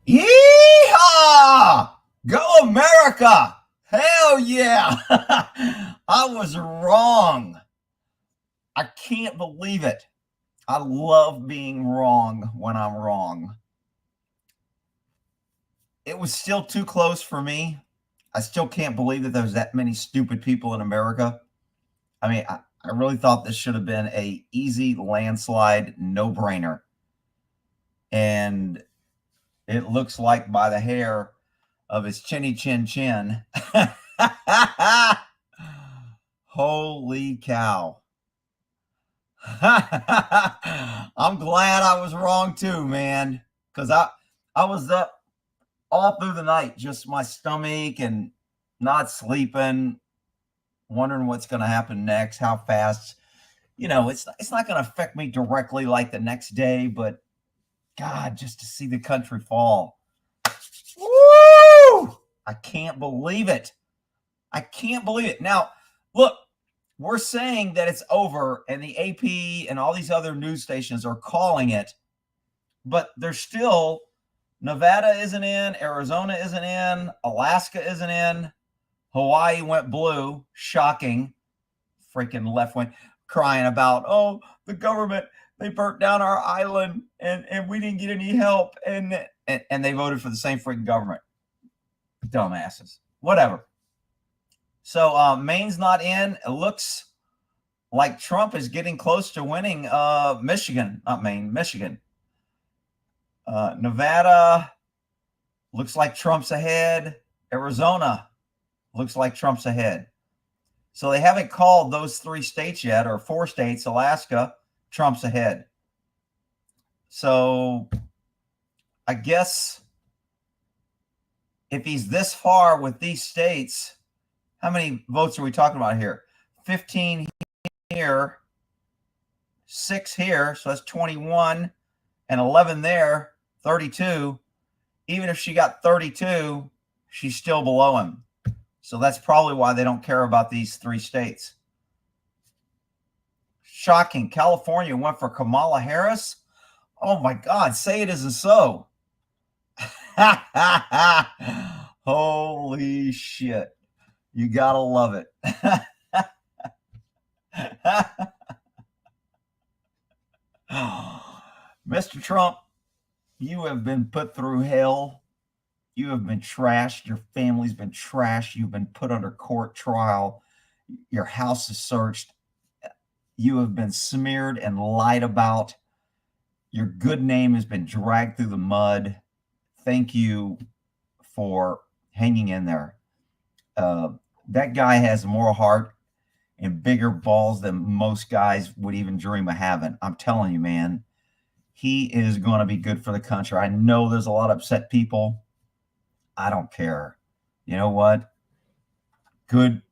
Yeehaw! Go America! Hell yeah! I was wrong. I can't believe it. I love being wrong when I'm wrong. It was still too close for me. I still can't believe that there's that many stupid people in America. I mean, I really thought this should have been a easy landslide, no-brainer. And it looks like by the hair of his chinny chin chin. Holy cow. I'm glad I was wrong too, man. Because I was up all through the night, just my stomach and not sleeping, wondering what's going to happen next, how fast. It's not going to affect me directly like the next day, but God, just to see the country fall. Woo! I can't believe it. I can't believe it. Now, look, we're saying that it's over, and the AP and all these other news stations are calling it, but there's still Nevada isn't in, Arizona isn't in, Alaska isn't in, Hawaii went blue, shocking, freaking left wing, crying about, oh, the government, they burnt down our island and we didn't get any help, and they voted for the same freaking government. Dumbasses. Whatever. So Maine's not in. It looks like Trump is getting close to winning Michigan, not Maine, Michigan. Nevada looks like Trump's ahead. Arizona looks like Trump's ahead. So they haven't called those 3 states yet, or 4 states. Alaska, Trump's ahead. So I guess if he's this far with these states, how many votes are we talking about here? 15 here, 6 here, so that's 21, and 11 there, 32. Even if she got 32, she's still below him. So that's probably why they don't care about these 3 states. Shocking. California went for Kamala Harris. Oh my God, say it isn't so. Holy shit. You gotta love it. Mr. Trump, you have been put through hell. You have been trashed. Your family's been trashed. You've been put under court trial. Your house is searched. You have been smeared and lied about. Your good name has been dragged through the mud. Thank you for hanging in there. That guy has more heart and bigger balls than most guys would even dream of having. I'm telling you, man, he is going to be good for the country. I know there's a lot of upset people. I don't care. You know what? Good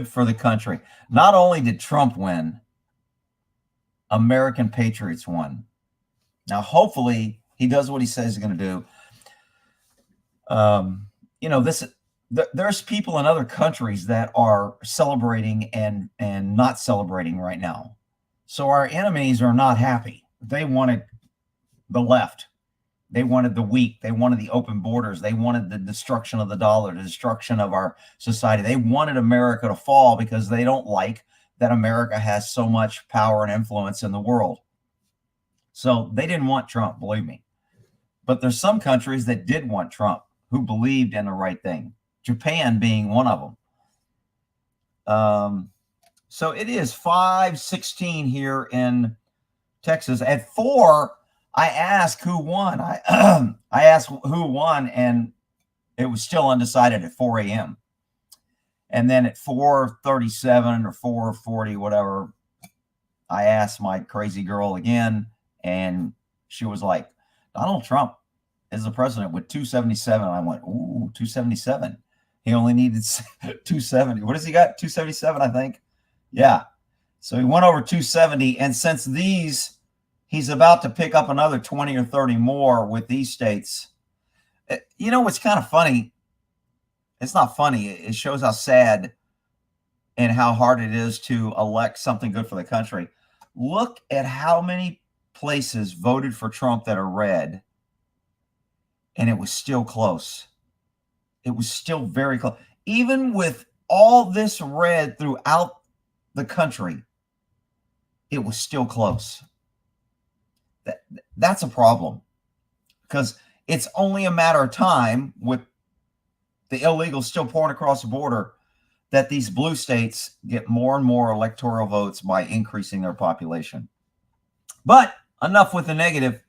for the country. Not only did Trump win, American patriots won. Now, hopefully, he does what he says he's going to do. There's people in other countries that are celebrating and not celebrating right now. So our enemies are not happy. They wanted the left. They wanted the weak. They wanted the open borders. They wanted the destruction of the dollar, the destruction of our society. They wanted America to fall because they don't like that America has so much power and influence in the world. So they didn't want Trump, believe me. But there's some countries that did want Trump, who believed in the right thing. Japan being one of them. So it is 5:16 here in Texas. At 4, I asked who won. I asked who won, and it was still undecided at 4 a.m. And then at 4:37 or 4:40, whatever, I asked my crazy girl again, and she was like, Donald Trump is the president with 277. I went, ooh, 277. He only needed 270. What has he got? 277, I think. Yeah. So he went over 270. And since he's about to pick up another 20 or 30 more with these states. You know what's kind of funny? It's not funny. It shows how sad and how hard it is to elect something good for the country. Look at how many places voted for Trump that are red. and it was still close. It was still very close. Even with all this red throughout the country, it was still close. That's a problem, because it's only a matter of time, with the illegals still pouring across the border, that these blue states get more and more electoral votes by increasing their population. But enough with the negative.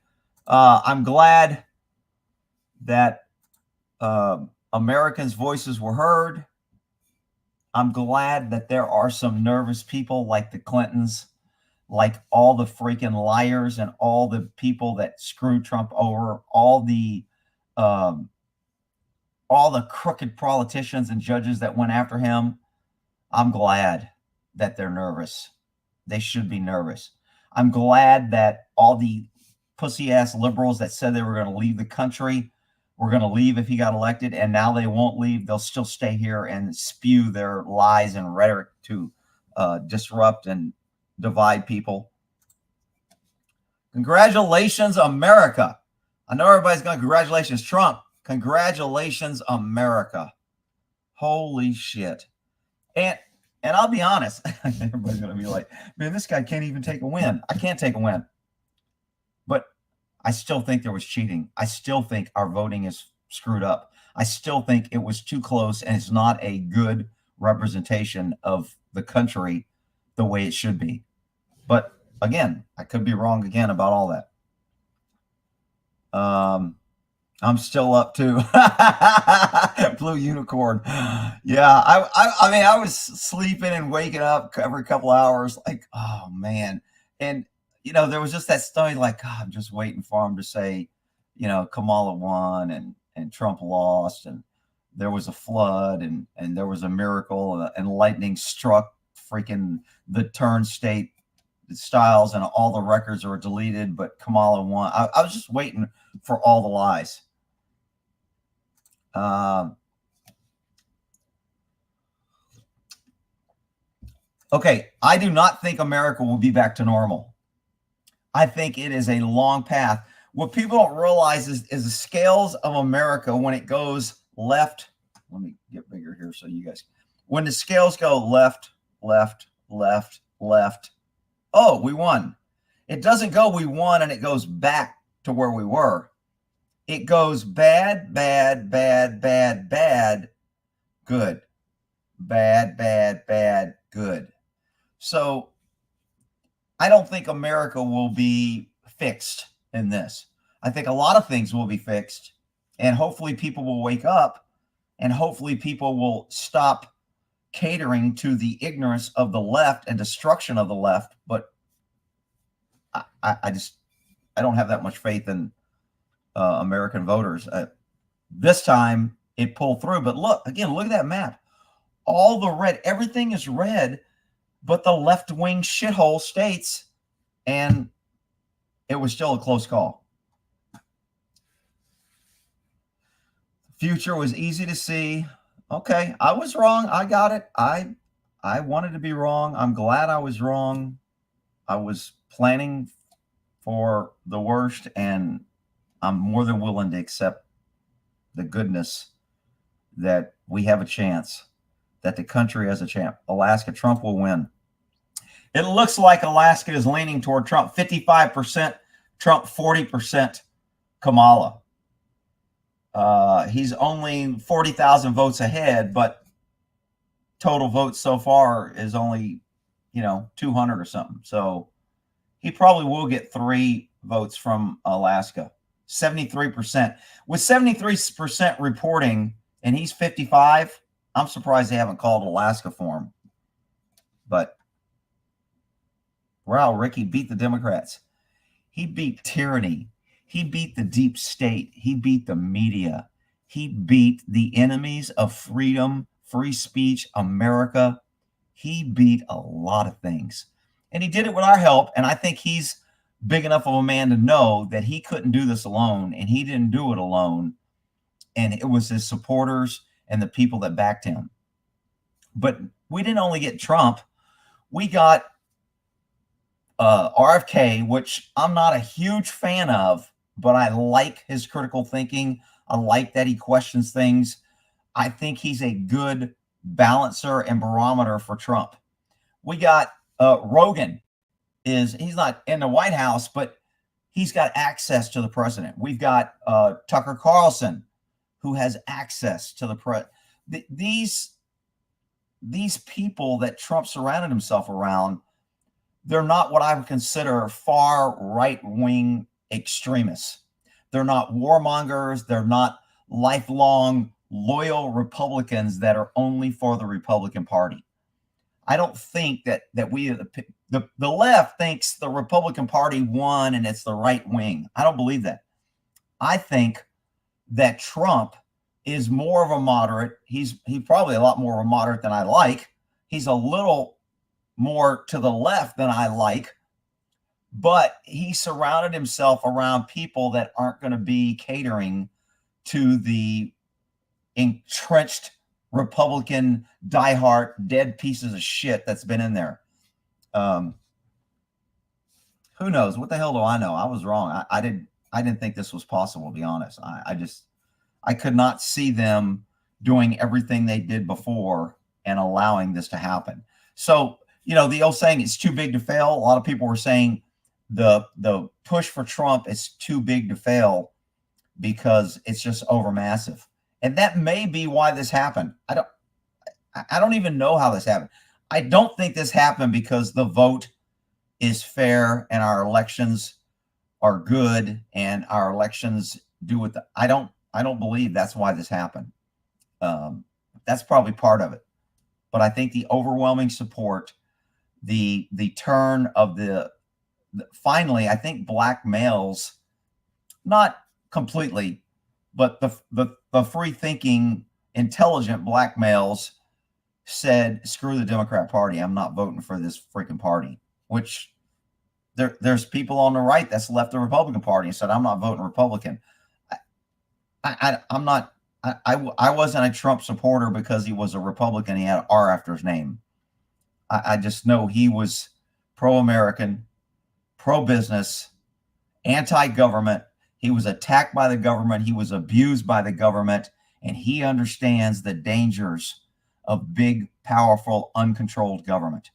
I'm glad that Americans' voices were heard. I'm glad that there are some nervous people like the Clintons, like all the freaking liars and all the people that screwed Trump over, all the crooked politicians and judges that went after him. I'm glad that they're nervous. They should be nervous. I'm glad that all the pussy-ass liberals that said they were going to leave the country were going to leave if he got elected, and now they won't leave. They'll still stay here and spew their lies and rhetoric to disrupt and divide people. Congratulations, America. I know everybody's going, congratulations, Trump. Congratulations, America. Holy shit. And I'll be honest, everybody's going to be like, man, this guy can't even take a win. I can't take a win. But I still think there was cheating. I still think our voting is screwed up. I still think it was too close, and it's not a good representation of the country the way it should be. But again, I could be wrong again about all that. I'm still up too. Blue unicorn. Yeah, I mean, I was sleeping and waking up every couple hours, like, oh man. And there was just that story, like, God, I'm just waiting for him to say, Kamala won and Trump lost, and there was a flood and there was a miracle, and lightning struck freaking the turnstile styles, and all the records were deleted, but Kamala won. I was just waiting for all the lies. Okay, I do not think America will be back to normal. I think it is a long path. What people don't realize is the scales of America, when it goes left. Let me get bigger here so you guys. When the scales go left, left, left, left. Oh, we won. It doesn't go we won and it goes back to where we were. It goes bad, bad, bad, bad, bad, good. Bad, bad, bad, good. So I don't think America will be fixed in this. I think a lot of things will be fixed, and hopefully people will wake up, and hopefully people will stop catering to the ignorance of the left and destruction of the left. But I don't have that much faith in American voters. This time it pulled through, but look at that map. All the red, everything is red, but the left-wing shithole states, and it was still a close call. Future was easy to see. Okay, I was wrong. I got it. I wanted to be wrong. I'm glad I was wrong. I was planning for the worst, and I'm more than willing to accept the goodness that we have a chance, that the country has a chance. Alaska, Trump will win. It looks like Alaska is leaning toward Trump. 55% Trump, 40% Kamala. He's only 40,000 votes ahead, but total votes so far is only, 200 or something. So he probably will get 3 votes from Alaska. 73%. With 73% reporting, and he's 55, I'm surprised they haven't called Alaska for him. But wow, Ricky beat the Democrats. He beat tyranny. He beat the deep state. He beat the media. He beat the enemies of freedom, free speech, America. He beat a lot of things. And he did it with our help. And I think he's big enough of a man to know that he couldn't do this alone, and he didn't do it alone. And it was his supporters and the people that backed him. But we didn't only get Trump. We got RFK, which I'm not a huge fan of, but I like his critical thinking. I like that he questions things. I think he's a good balancer and barometer for Trump. We got Rogan. He's not in the White House, but he's got access to the president. We've got Tucker Carlson, who has access to the president. These people that Trump surrounded himself around, they're not what I would consider far right-wing extremists. They're not warmongers. They're not lifelong loyal Republicans that are only for the Republican Party. I don't think that we the left thinks the Republican Party won and it's the right wing. I don't believe that. I think that Trump is more of a moderate. He's probably a lot more of a moderate than I like. He's a little more to the left than I like, but he surrounded himself around people that aren't going to be catering to the entrenched Republican diehard dead pieces of shit that's been in there. Who knows? What the hell do I know? I was wrong. I didn't think this was possible, to be honest. I could not see them doing everything they did before and allowing this to happen. So, you know, the old saying, it's too big to fail. A lot of people were saying the push for Trump is too big to fail because it's just overmassive. And that may be why this happened. I don't even know how this happened. I don't think this happened because the vote is fair and our elections are good and our elections do what I don't believe that's why this happened. That's probably part of it. But I think the overwhelming support, the turn of finally, I think black males, not completely, but the free-thinking, intelligent black males said, screw the Democrat Party. I'm not voting for this freaking party, which there's people on the right that's left the Republican Party and said, I'm not voting Republican. I'm not. I wasn't a Trump supporter because he was a Republican. He had an R after his name. I just know he was pro-American, pro-business, anti-government. He was attacked by the government. He was abused by the government. And he understands the dangers of big, powerful, uncontrolled government.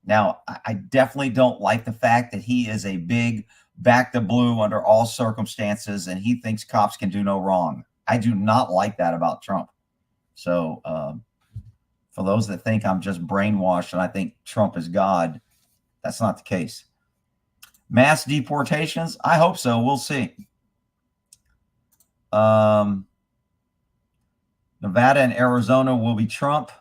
Now, I definitely don't like the fact that he is a big back the blue under all circumstances, and he thinks cops can do no wrong. I do not like that about Trump. So for those that think I'm just brainwashed and I think Trump is God, that's not the case. Mass deportations? I hope so. We'll see. Nevada and Arizona will be Trump.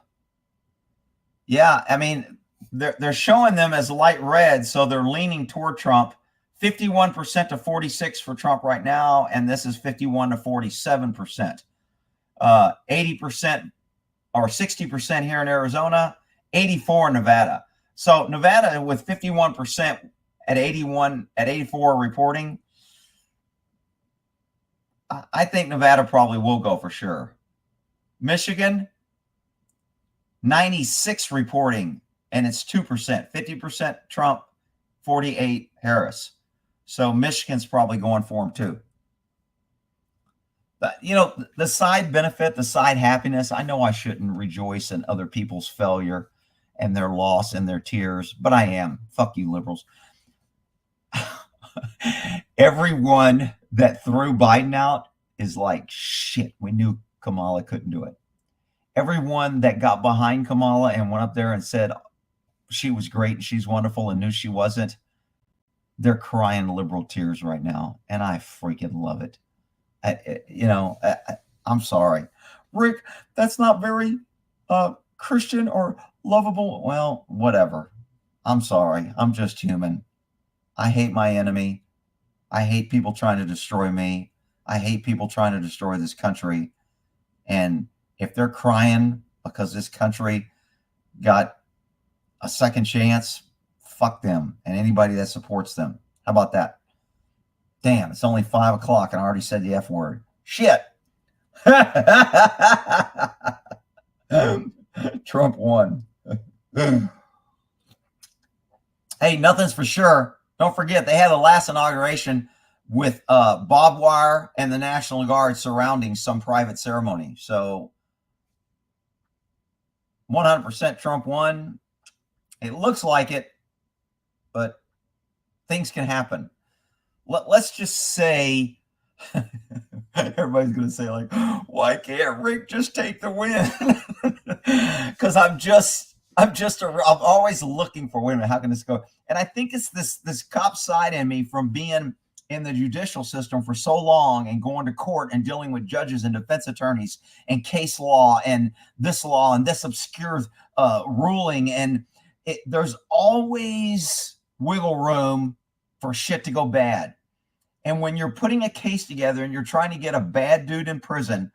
Yeah, I mean, they're showing them as light red, so they're leaning toward Trump. 51% to 46% for Trump right now, and this is 51 to 47%. 80% or 60% here in Arizona, 84% in Nevada. So Nevada with 51% at 84 reporting. I think Nevada probably will go for sure. Michigan, 96 reporting, and it's 2%. 50% Trump, 48 Harris. So Michigan's probably going for him too. But, you know, the side benefit, the side happiness, I know I shouldn't rejoice in other people's failure and their loss and their tears, but I am. Fuck you, liberals. Everyone that threw Biden out is like, shit, we knew Kamala couldn't do it. Everyone that got behind Kamala and went up there and said she was great and she's wonderful and knew she wasn't, they're crying liberal tears right now, and I freaking love it. I'm sorry, Rick. That's not very Christian or lovable. Well, whatever. I'm sorry. I'm just human. I hate my enemy. I hate people trying to destroy me. I hate people trying to destroy this country. And if they're crying because this country got a second chance, fuck them and anybody that supports them. How about that? Damn, it's only 5 o'clock and I already said the F word. Shit. Trump won. Hey, nothing's for sure. Don't forget, they had the last inauguration with barbed wire and the National Guard surrounding some private ceremony. So 100% Trump won. It looks like it, but things can happen. Let's just say, everybody's going to say, like, why can't Rick just take the win? Because I'm always looking for, wait a minute, how can this go? And I think it's this cop side in me from being in the judicial system for so long and going to court and dealing with judges and defense attorneys and case law and this obscure ruling. And there's always wiggle room for shit to go bad. And when you're putting a case together and you're trying to get a bad dude in prison,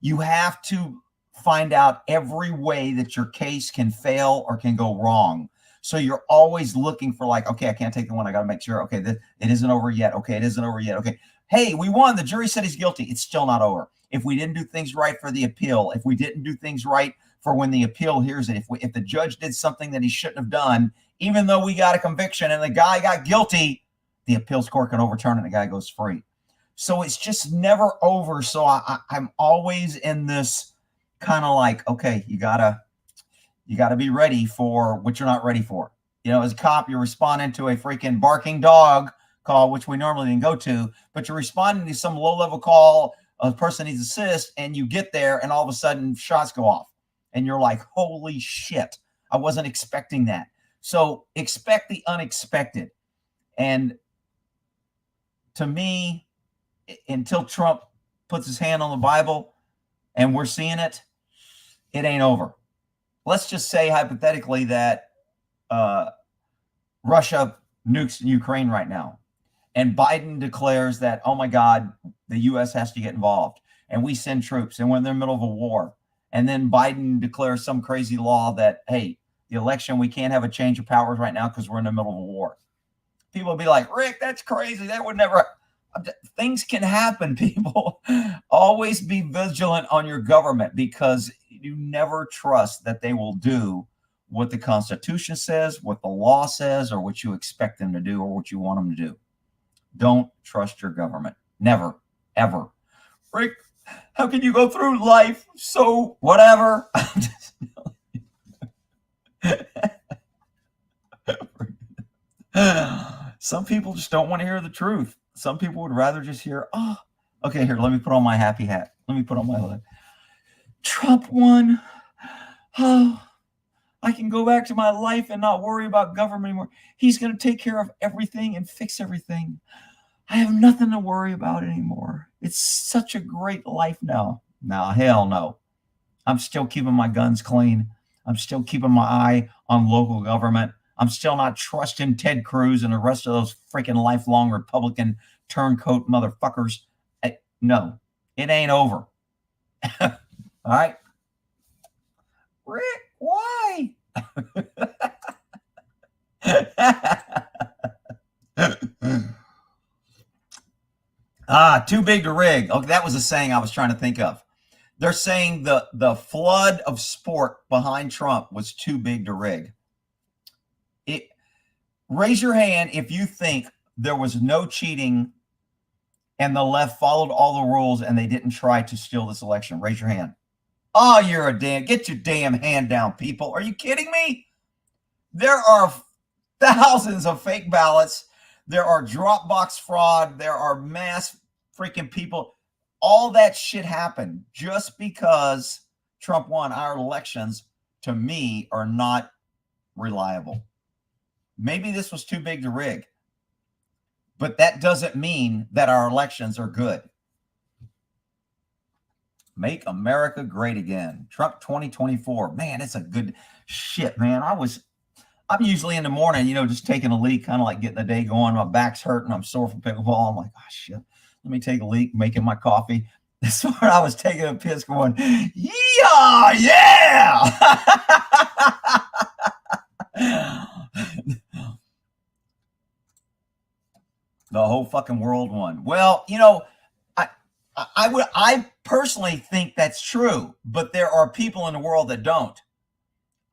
you have to find out every way that your case can fail or can go wrong. So you're always looking for, like, okay, I can't take the one. I got to make sure. Okay, it isn't over yet. Okay, it isn't over yet. Okay, hey, we won. The jury said he's guilty. It's still not over. If we didn't do things right for the appeal, if we didn't do things right for when the appeal hears it, if the judge did something that he shouldn't have done, even though we got a conviction and the guy got guilty, the appeals court can overturn it and the guy goes free. So it's just never over. So I'm always in this kind of like, okay, you gotta be ready for what you're not ready for. You know, as a cop, you're responding to a freaking barking dog call, which we normally didn't go to, but you're responding to some low-level call, a person needs assist, and you get there, and all of a sudden, shots go off. And you're like, holy shit, I wasn't expecting that. So expect the unexpected. And to me, until Trump puts his hand on the Bible and we're seeing it, it ain't over. Let's just say hypothetically that Russia nukes Ukraine right now, and Biden declares that, oh my God, the U.S. has to get involved, and we send troops, and we're in the middle of a war, and then Biden declares some crazy law that, hey, the election, we can't have a change of powers right now because we're in the middle of a war. People will be like, Rick, that's crazy. That would never. Things can happen, people. Always be vigilant on your government, because you never trust that they will do what the Constitution says, what the law says, or what you expect them to do, or what you want them to do. Don't trust your government. Never, ever. Rick, how can you go through life so whatever? Some people just don't want to hear the truth. Some people would rather just hear, oh, okay, here, let me put on my happy hat. Let me put on my hood. Trump won. Oh, I can go back to my life and not worry about government anymore. He's going to take care of everything and fix everything. I have nothing to worry about anymore. It's such a great life now. Now, hell no. I'm still keeping my guns clean. I'm still keeping my eye on local government. I'm still not trusting Ted Cruz and the rest of those freaking lifelong Republican turncoat motherfuckers. No, it ain't over. All right. Rick, why? Too big to rig. Okay, that was a saying I was trying to think of. They're saying the flood of sport behind Trump was too big to rig. Raise your hand if you think there was no cheating and the left followed all the rules and they didn't try to steal this election. Raise your hand. Oh, you're a damn, get your damn hand down, people. Are you kidding me? There are thousands of fake ballots. There are Dropbox fraud. There are mass freaking people. All that shit happened just because Trump won. Our elections, to me, are not reliable. Maybe this was too big to rig, but that doesn't mean that our elections are good. Make America great again. Trump 2024. Man, it's a good shit, man. I'm usually in the morning, just taking a leak, kind of like getting the day going. My back's hurting. I'm sore from pickleball. I'm like, oh, shit. Let me take a leak, making my coffee. This morning I was taking a piss going, yeah. The whole fucking world won. Well, I personally think that's true, but there are people in the world that don't.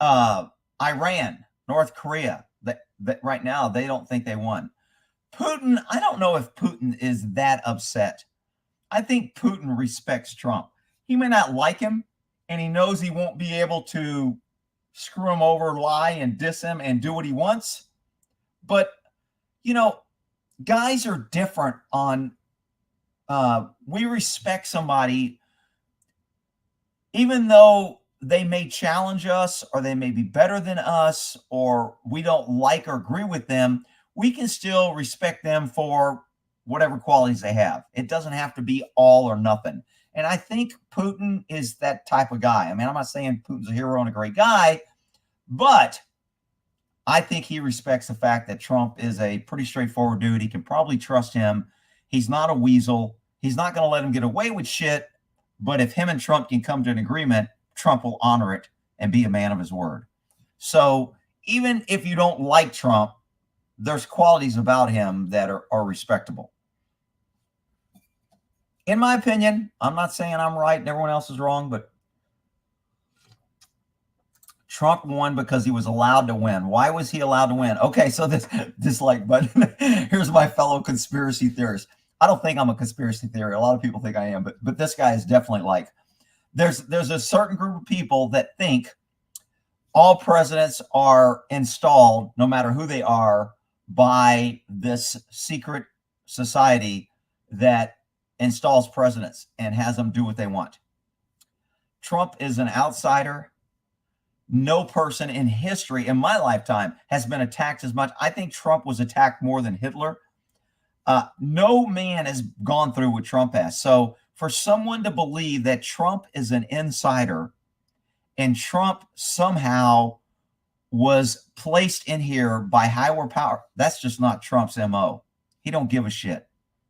Iran, North Korea, that right now they don't think they won. Putin, I don't know if Putin is that upset. I think Putin respects Trump. He may not like him, and he knows he won't be able to screw him over, lie, and diss him and do what he wants. But, you know, guys are different on, we respect somebody, even though they may challenge us or they may be better than us or we don't like or agree with them, we can still respect them for whatever qualities they have. It doesn't have to be all or nothing. And I think Putin is that type of guy. I mean, I'm not saying Putin's a hero and a great guy, but I think he respects the fact that Trump is a pretty straightforward dude. He can probably trust him. He's not a weasel. He's not going to let him get away with shit. But if him and Trump can come to an agreement, Trump will honor it and be a man of his word. So even if you don't like Trump, there's qualities about him that are respectable. In my opinion, I'm not saying I'm right and everyone else is wrong, but Trump won because he was allowed to win. Why was he allowed to win? Okay, so this like button. Here's my fellow conspiracy theorist. I don't think I'm a conspiracy theory. A lot of people think I am, but this guy is definitely like, there's a certain group of people that think all presidents are installed, no matter who they are, by this secret society that installs presidents and has them do what they want. Trump is an outsider. No person in history in my lifetime has been attacked as much. I think Trump was attacked more than Hitler. No man has gone through what Trump has. So for someone to believe that Trump is an insider and Trump somehow was placed in here by higher power, that's just not Trump's MO. He don't give a shit.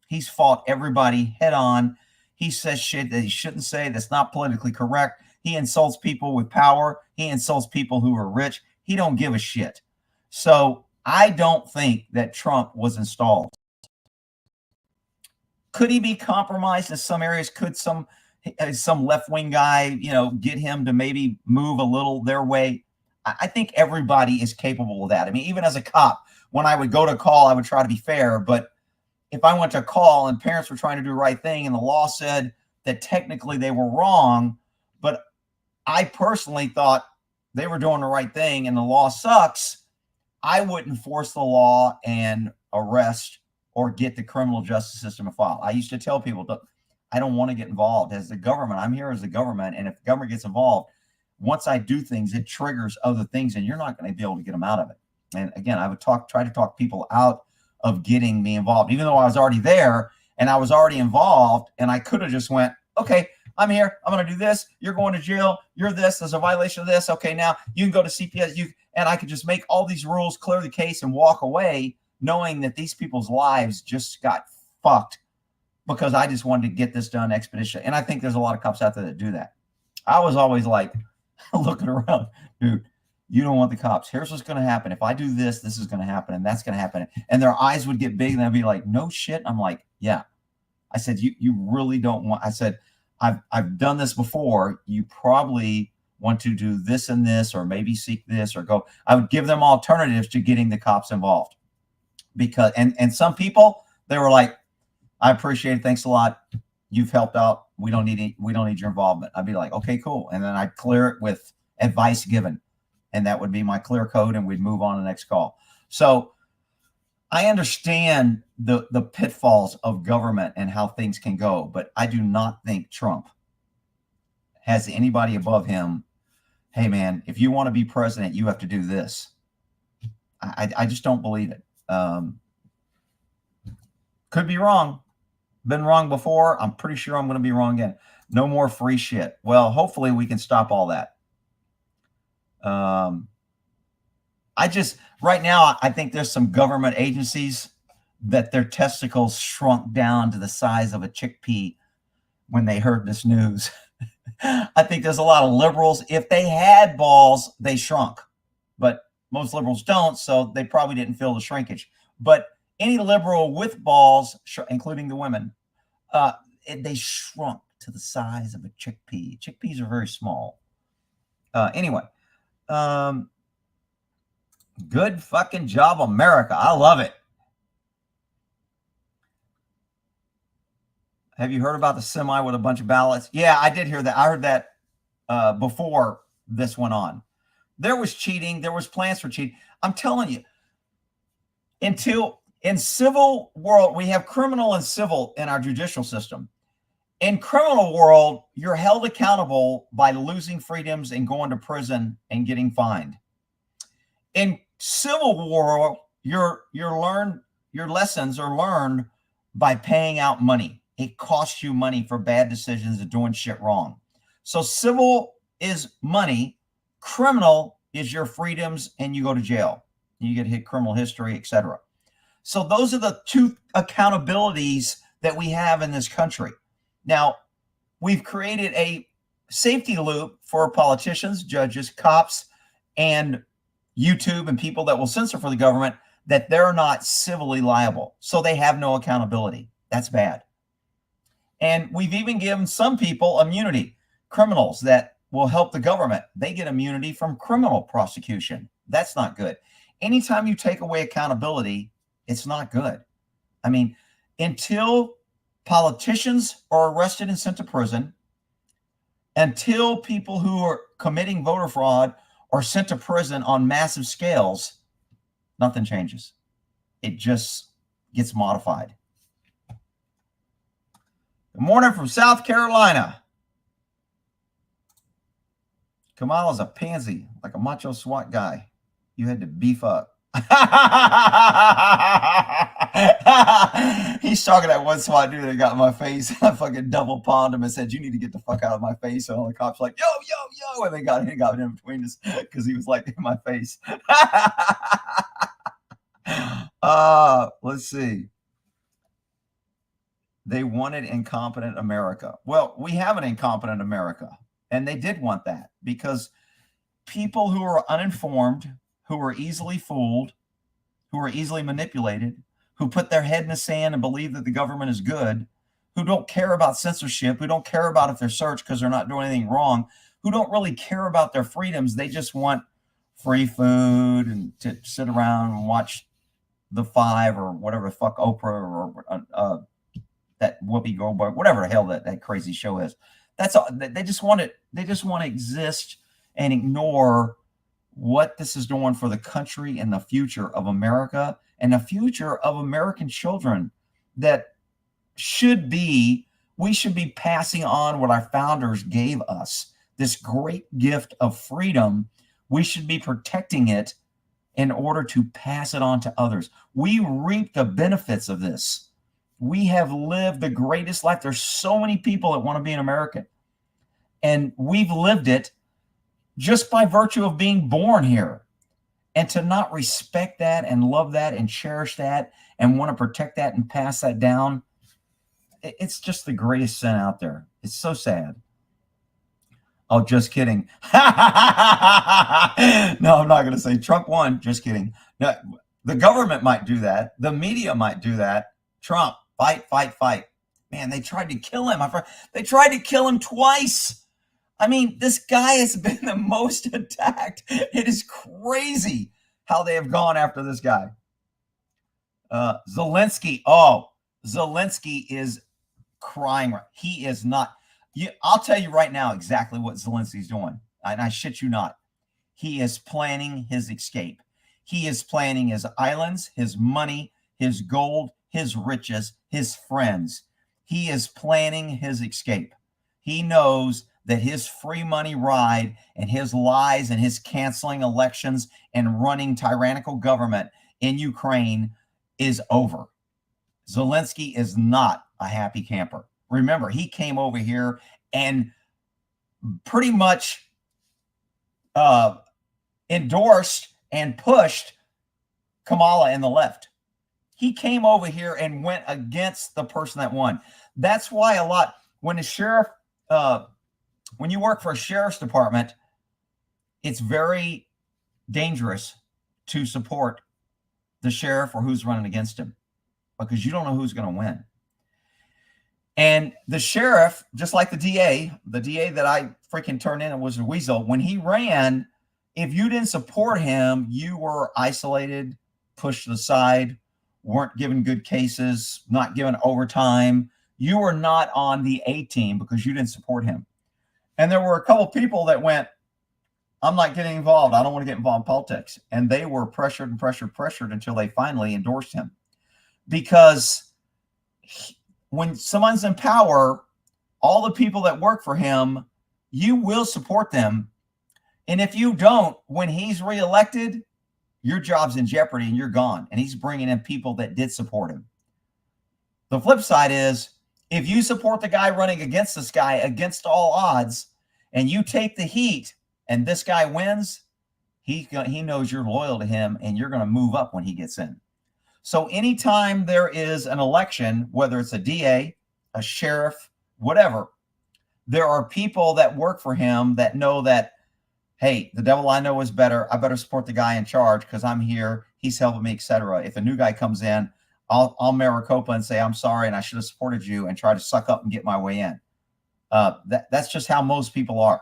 He's fought everybody head on. He says shit that he shouldn't say that's not politically correct. He insults people with power. He insults people who are rich. He don't give a shit. So I don't think that Trump was installed. Could he be compromised in some areas? Could some left-wing guy, get him to maybe move a little their way? I think everybody is capable of that. I mean, even as a cop, when I would go to call, I would try to be fair. But if I went to call and parents were trying to do the right thing and the law said that technically they were wrong, but I personally thought they were doing the right thing and the law sucks, I wouldn't force the law and arrest or get the criminal justice system involved. I used to tell people, I don't want to get involved as the government. I'm here as the government. And if the government gets involved, once I do things, it triggers other things and you're not going to be able to get them out of it. And again, I would try to talk people out of getting me involved, even though I was already there and I was already involved and I could have just went, okay, I'm here. I'm going to do this. You're going to jail. You're this. There's a violation of this. Okay, now you can go to CPS. And I could just make all these rules, clear the case, and walk away, knowing that these people's lives just got fucked because I just wanted to get this done expeditiously. And I think there's a lot of cops out there that do that. I was always like looking around, dude, you don't want the cops. Here's what's going to happen. If I do this, this is going to happen, and that's going to happen. And their eyes would get big, and they'd be like, no shit. I'm like, yeah. I said, you really don't want. I said, I've done this before. You probably want to do this and this, or maybe seek this, or go. I would give them alternatives to getting the cops involved. Because and some people, they were like, I appreciate it. Thanks a lot. You've helped out. We don't need your involvement. I'd be like, okay, cool. And then I'd clear it with advice given. And that would be my clear code, and we'd move on to the next call. So I understand the pitfalls of government and how things can go, but I do not think Trump has anybody above him. Hey, man, if you want to be president, you have to do this. I just don't believe it. Could be wrong. Been wrong before. I'm pretty sure I'm going to be wrong again. No more free shit. Well, hopefully we can stop all that. Right now, I think there's some government agencies that their testicles shrunk down to the size of a chickpea when they heard this news. I think there's a lot of liberals. If they had balls, they shrunk, but most liberals don't, so they probably didn't feel the shrinkage. But any liberal with balls, including the women, they shrunk to the size of a chickpea. Chickpeas are very small. Anyway, good fucking job, America. I love it. Have you heard about the semi with a bunch of ballots? Yeah, I did hear that. I heard that before this went on. There was cheating. There was plans for cheating. I'm telling you, until in civil world, we have criminal and civil in our judicial system. In criminal world, you're held accountable by losing freedoms and going to prison and getting fined. In civil world, your lessons are learned by paying out money. It costs you money for bad decisions and doing shit wrong. So civil is money, criminal is your freedoms, and you go to jail. You get hit criminal history, etc. So those are the two accountabilities that we have in this country. Now, we've created a safety loop for politicians, judges, cops, and YouTube and people that will censor for the government, that they're not civilly liable. So they have no accountability. That's bad. And we've even given some people immunity. Criminals that will help the government, they get immunity from criminal prosecution. That's not good. Anytime you take away accountability, it's not good. I mean, until politicians are arrested and sent to prison, until people who are committing voter fraud are sent to prison on massive scales, nothing changes. It just gets modified. Good morning from South Carolina. Kamala's a pansy, like a macho SWAT guy. You had to beef up. He's talking that one SWAT dude that got in my face. I fucking double palmed him and said, "You need to get the fuck out of my face." And all the cops were like, "Yo, yo, yo," and they got in between us because he was like in my face. Let's see. They wanted incompetent America. Well, we have an incompetent America, and they did want that because people who are uninformed, who are easily fooled, who are easily manipulated, who put their head in the sand and believe that the government is good, who don't care about censorship, who don't care about if they're searched because they're not doing anything wrong, who don't really care about their freedoms. They just want free food and to sit around and watch The Five or whatever the fuck, Oprah or that Whoopi Goldberg, whatever the hell that crazy show is. That's all. They just want it. They just want to exist and ignore what this is doing for the country and the future of America and the future of American children that we should be passing on what our founders gave us, this great gift of freedom. We should be protecting it in order to pass it on to others. We reap the benefits of this. We have lived the greatest life. There's so many people that want to be an American, and we've lived it just by virtue of being born here. And to not respect that and love that and cherish that and want to protect that and pass that down, it's just the greatest sin out there. It's so sad. Oh, just kidding. No, I'm not going to say Trump won. Just kidding. No, the government might do that. The media might do that. Trump, fight, fight, fight. Man, they tried to kill him. They tried to kill him twice. I mean, this guy has been the most attacked. It is crazy how they have gone after this guy. Zelensky. Oh, Zelensky is crying. He is not. I'll tell you right now exactly what Zelensky's doing. And I shit you not. He is planning his escape. He is planning his islands, his money, his gold, his riches, his friends. He is planning his escape. He knows that his free money ride and his lies and his canceling elections and running tyrannical government in Ukraine is over. Zelensky is not a happy camper. Remember, he came over here and pretty much endorsed and pushed Kamala and the left. He came over here and went against the person that won. That's why when a sheriff, when you work for a sheriff's department, it's very dangerous to support the sheriff or who's running against him because you don't know who's going to win. And the sheriff, just like the DA that I freaking turned in and was a weasel, when he ran, if you didn't support him, you were isolated, pushed to the side, weren't given good cases, not given overtime, you are not on the A team because you didn't support him. And there were a couple people that went, I'm not getting involved. I don't want to get involved in politics. And they were pressured until they finally endorsed him. Because when someone's in power, all the people that work for him, you will support them. And if you don't, when he's reelected, your job's in jeopardy and you're gone. And he's bringing in people that did support him. The flip side is, if you support the guy running against this guy against all odds, and you take the heat and this guy wins, he knows you're loyal to him and you're going to move up when he gets in. So anytime there is an election, whether it's a DA, a sheriff, whatever, there are people that work for him that know that, hey, the devil I know is better. I better support the guy in charge because I'm here. He's helping me, etc. If a new guy comes in, I'll Maricopa and say, I'm sorry, and I should have supported you, and try to suck up and get my way in. That's just how most people are.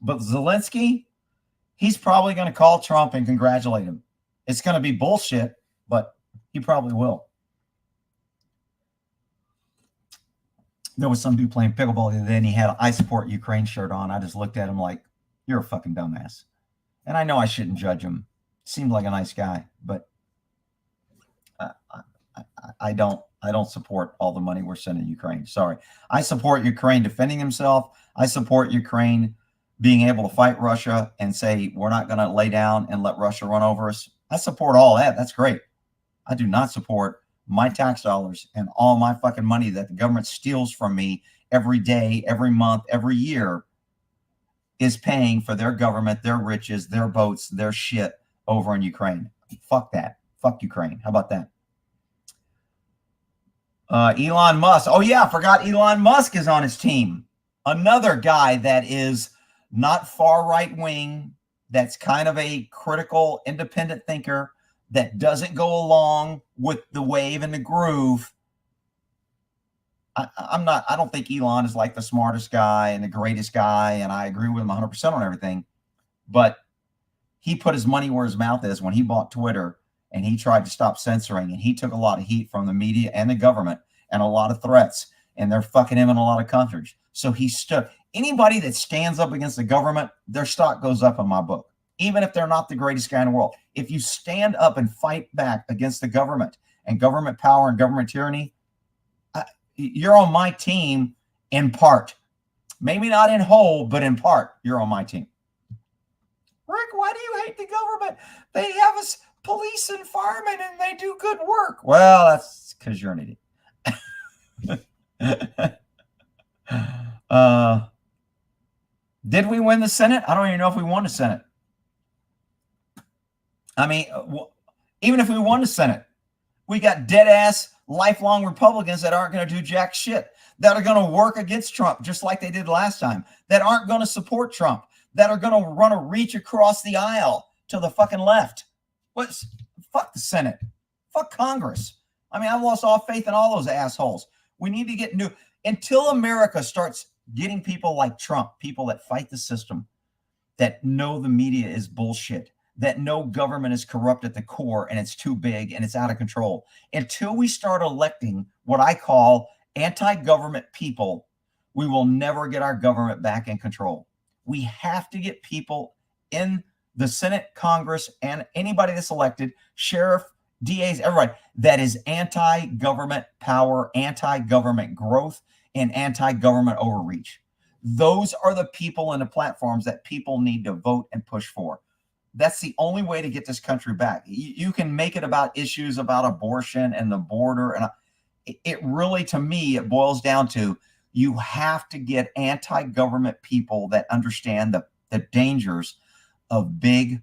But Zelensky, he's probably going to call Trump and congratulate him. It's going to be bullshit, but he probably will. There was some dude playing pickleball the other day, and he had an I support Ukraine shirt on. I just looked at him like, you're a fucking dumbass. And I know I shouldn't judge him. Seemed like a nice guy, but I don't support all the money we're sending Ukraine. Sorry. I support Ukraine defending himself. I support Ukraine being able to fight Russia and say, we're not going to lay down and let Russia run over us. I support all that. That's great. I do not support my tax dollars and all my fucking money that the government steals from me every day, every month, every year is paying for their government, their riches, their boats, their shit over in Ukraine. Fuck that. Fuck Ukraine. How about that? Elon Musk. Oh, yeah, I forgot Elon Musk is on his team. Another guy that is not far right wing, that's kind of a critical, independent thinker that doesn't go along with the wave and the groove. I don't think Elon is like the smartest guy and the greatest guy, and I agree with him 100% on everything. But he put his money where his mouth is when he bought Twitter, and he tried to stop censoring, and he took a lot of heat from the media and the government and a lot of threats, and they're fucking him in a lot of countries. So he stood. Anybody that stands up against the government, their stock goes up in my book, even if they're not the greatest guy in the world. If you stand up and fight back against the government and government power and government tyranny, you're on my team in part. Maybe not in whole, but in part, you're on my team. Rick, why do you hate the government? They have us police and firemen and they do good work. Well, that's because you're an idiot. Did we win the Senate? I don't even know if we won the Senate. I mean, even if we won the Senate, we got dead ass lifelong Republicans that aren't going to do jack shit, that are going to work against Trump just like they did last time, that aren't going to support Trump, that are going to run a reach across the aisle to the fucking left. Fuck the Senate. Fuck Congress. I mean, I've lost all faith in all those assholes. We need to get new. Until America starts getting people like Trump, people that fight the system, that know the media is bullshit, that know government is corrupt at the core and it's too big and it's out of control. Until we start electing what I call anti-government people, we will never get our government back in control. We have to get people in the Senate, Congress, and anybody that's elected, sheriff, DAs, everybody, that is anti-government power, anti-government growth, and anti-government overreach. Those are the people and the platforms that people need to vote and push for. That's the only way to get this country back. You can make it about issues about abortion and the border. And it really, to me, it boils down to you have to get anti-government people that understand the dangers of big,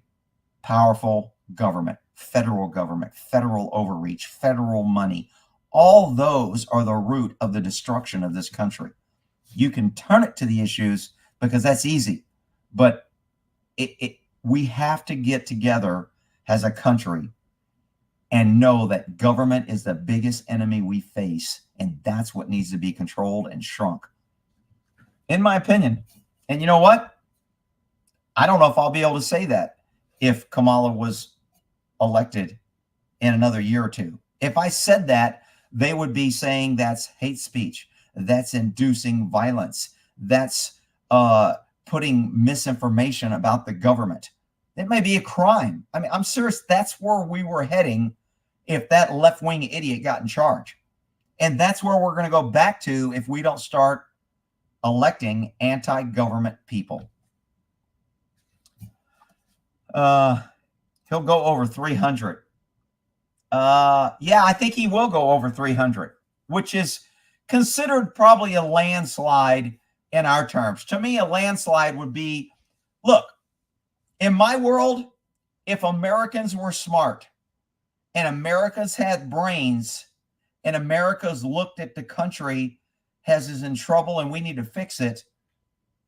powerful government, federal overreach, federal money. All those are the root of the destruction of this country. You can turn it to the issues because that's easy, but we have to get together as a country and know that government is the biggest enemy we face, and that's what needs to be controlled and shrunk, in my opinion. And you know what? I don't know if I'll be able to say that if Kamala was elected in another year or two. If I said that, they would be saying that's hate speech, that's inducing violence, that's putting misinformation about the government. It may be a crime. I mean, I'm serious. That's where we were heading if that left-wing idiot got in charge. And that's where we're going to go back to if we don't start electing anti-government people. He'll go over 300. Yeah, I think he will go over 300, which is considered probably a landslide in our terms. To me, a landslide would be, look, in my world, if Americans were smart and Americans had brains and America's looked at the country as is in trouble and we need to fix it,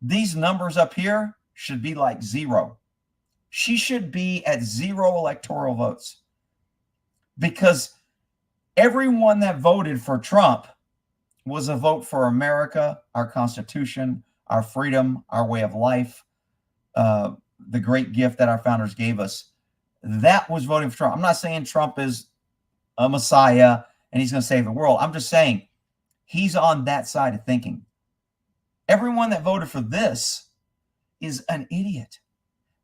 these numbers up here should be like zero. She should be at 0 electoral votes, because everyone that voted for Trump was a vote for America, our Constitution, our freedom, our way of life, the great gift that our founders gave us. That was voting for Trump. I'm not saying Trump is a messiah and he's going to save the world. I'm just saying he's on that side of thinking. Everyone that voted for this is an idiot.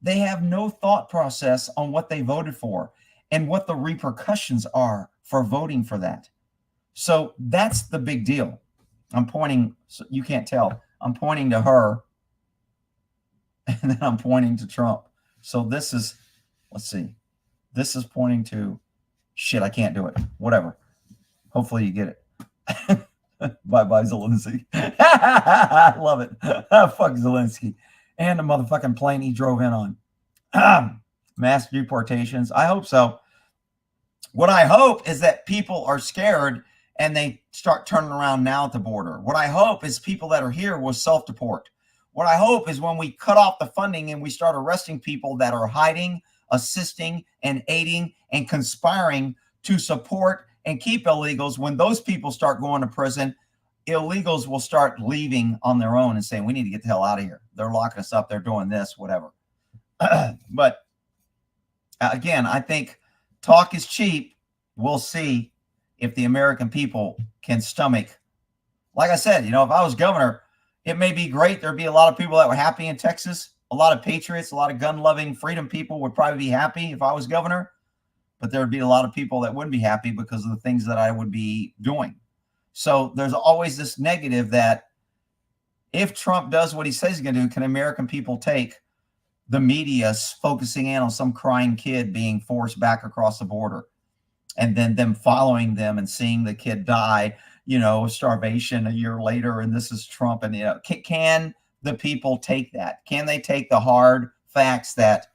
They have no thought process on what they voted for and what the repercussions are for voting for that. So that's the big deal. I'm pointing, so you can't tell, I'm pointing to her and then I'm pointing to Trump. So this is, let's see, this is pointing to, shit, I can't do it. Whatever. Hopefully you get it. Bye-bye, Zelensky. I love it. Fuck Zelensky. And the motherfucking plane he drove in on. Mass deportations. I hope so. What I hope is that people are scared and they start turning around now at the border. What I hope is people that are here will self-deport. What I hope is when we cut off the funding and we start arresting people that are hiding, assisting, and aiding and conspiring to support and keep illegals, when those people start going to prison, illegals will start leaving on their own and saying, we need to get the hell out of here. They're locking us up. They're doing this, whatever. But again, I think talk is cheap. We'll see if the American people can stomach. Like I said, you know, if I was governor, it may be great. There'd be a lot of people that were happy in Texas. A lot of patriots, a lot of gun-loving freedom people would probably be happy if I was governor. But there would be a lot of people that wouldn't be happy because of the things that I would be doing. So there's always this negative that if Trump does what he says he's going to do, can American people take the media focusing in on some crying kid being forced back across the border and then them following them and seeing the kid die, you know, starvation a year later, and this is Trump? And, you know, can the people take that? Can they take the hard facts that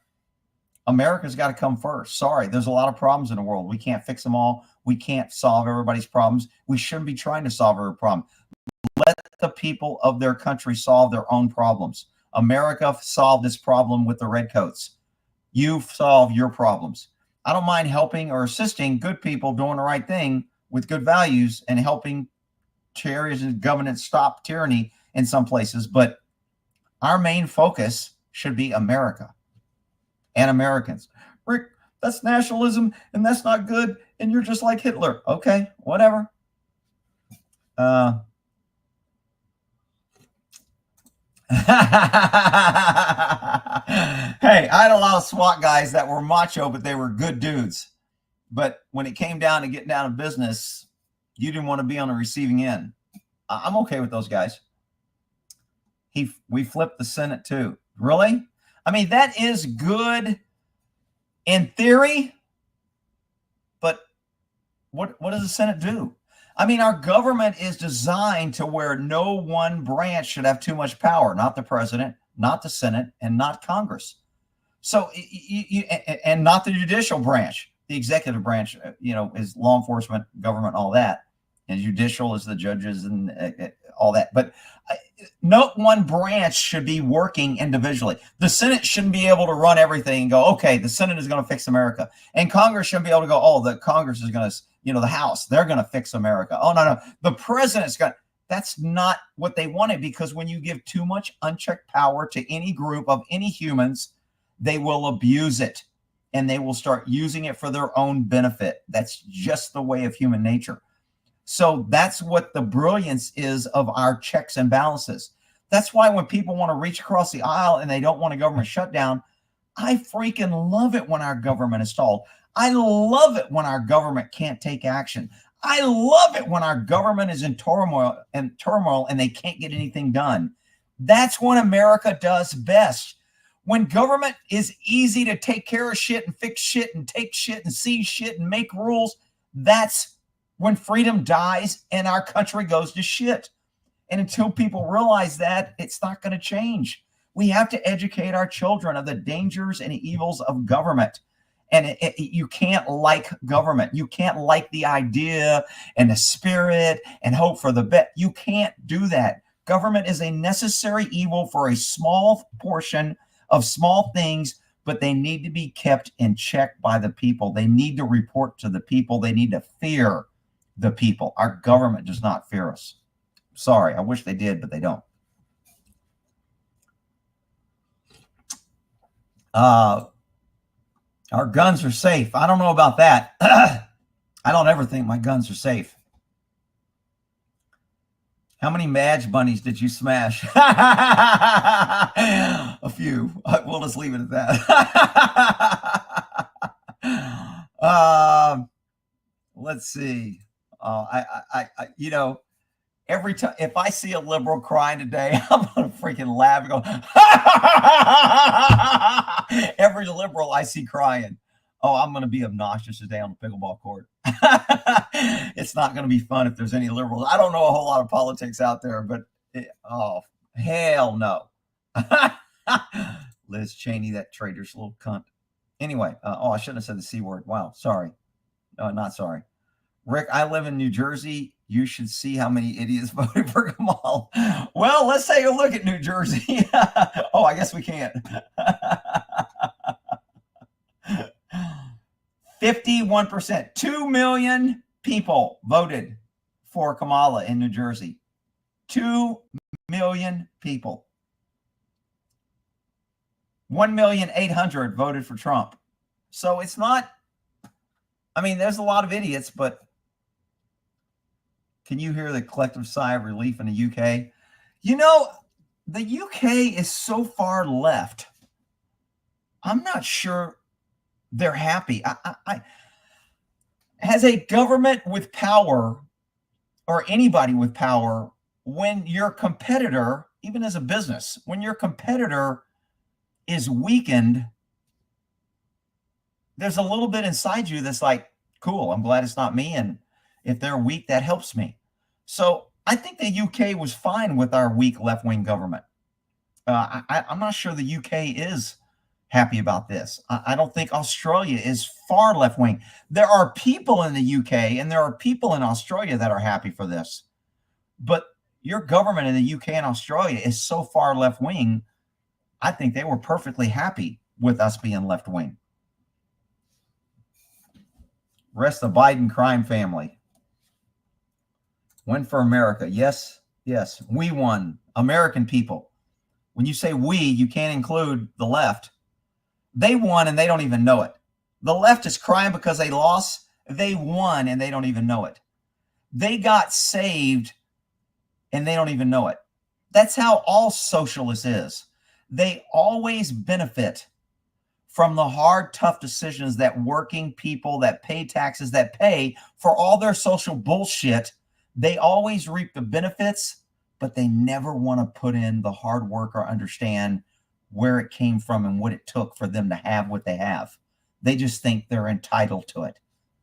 America's got to come first? Sorry, there's a lot of problems in the world. We can't fix them all. We can't solve everybody's problems. We shouldn't be trying to solve every problem. Let the people of their country solve their own problems. America solved this problem with the redcoats. You solve your problems. I don't mind helping or assisting good people doing the right thing with good values and helping charities and governments stop tyranny in some places. But our main focus should be America and Americans. Rick, that's nationalism and that's not good. And you're just like Hitler. Okay, whatever. Hey, I had a lot of SWAT guys that were macho, but they were good dudes. But when it came down to getting down to business, you didn't want to be on the receiving end. I'm okay with those guys. We flipped the Senate too. Really? I mean, that is good in theory, but what does the Senate do? I mean, our government is designed to where no one branch should have too much power, not the president, not the Senate, and not Congress. So, and not the judicial branch. The executive branch, you know, is law enforcement, government, all that. And judicial is the judges and all that. But no one branch should be working individually. The Senate shouldn't be able to run everything and go, okay, the Senate is going to fix America. And Congress shouldn't be able to go, oh, the Congress is going to, you know, the House, they're going to fix America. Oh, no. The president's got, that's not what they wanted, because when you give too much unchecked power to any group of any humans, they will abuse it and they will start using it for their own benefit. That's just the way of human nature. So that's what the brilliance is of our checks and balances. That's why when people want to reach across the aisle and they don't want a government shutdown, I freaking love it when our government is stalled. I love it when our government can't take action. I love it when our government is in turmoil and they can't get anything done. That's when America does best. When government is easy to take care of shit and fix shit and take shit and see shit and make rules, that's when freedom dies and our country goes to shit. And until people realize that, it's not going to change. We have to educate our children of the dangers and evils of government. And you can't like government. You can't like the idea and the spirit and hope for the best. You can't do that. Government is a necessary evil for a small portion of small things, but they need to be kept in check by the people. They need to report to the people. They need to fear the people. Our government does not fear us. Sorry, I wish they did, but they don't. Our guns are safe. I don't know about that. I don't ever think my guns are safe. How many Madge bunnies did you smash? A few. We'll just leave it at that. Let's see. You know, every time if I see a liberal crying today, I'm gonna freaking laugh and go. Every liberal I see crying, oh, I'm gonna be obnoxious today on the pickleball court. It's not gonna be fun if there's any liberals. I don't know a whole lot of politics out there, but oh hell no. Liz Cheney, that traitorous little cunt. Anyway, I shouldn't have said the C word. Wow, sorry. No, not sorry. Rick, I live in New Jersey. You should see how many idiots voted for Kamala. Well, let's take a look at New Jersey. Oh, I guess we can't. 51%. 2 million people voted for Kamala in New Jersey. 2 million people. 1,800,000 voted for Trump. So it's not, I mean, there's a lot of idiots, but can you hear the collective sigh of relief in the UK? You know, the UK is so far left. I'm not sure they're happy. As a government with power or anybody with power, when your competitor, even as a business, when your competitor is weakened, there's a little bit inside you that's like, cool, I'm glad it's not me. And if they're weak, that helps me. So I think the UK was fine with our weak left-wing government. I'm not sure the UK is happy about this. I don't think Australia is far left-wing. There are people in the UK and there are people in Australia that are happy for this. But your government in the UK and Australia is so far left-wing, I think they were perfectly happy with us being left-wing. Rest the Biden crime family. Win for America. Yes, yes. We won. American people. When you say we, you can't include the left. They won and they don't even know it. The left is crying because they lost. They won and they don't even know it. They got saved and they don't even know it. That's how all socialists is. They always benefit from the hard, tough decisions that working people that pay taxes, that pay for all their social bullshit. They always reap the benefits, but they never want to put in the hard work or understand where it came from and what it took for them to have what they have. They just think they're entitled to it.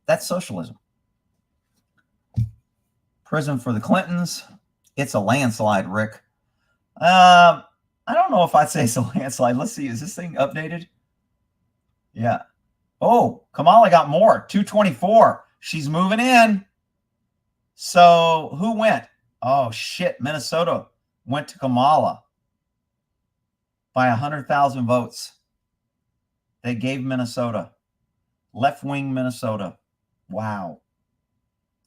That's socialism. Prison for the Clintons. It's a landslide, Rick. I don't know if I'd say it's a landslide. Let's see. Is this thing updated? Yeah. Oh, Kamala got more. 224. She's moving in. So who went? Oh, shit. Minnesota went to Kamala by 100,000 votes. They gave Minnesota. Left-wing Minnesota. Wow.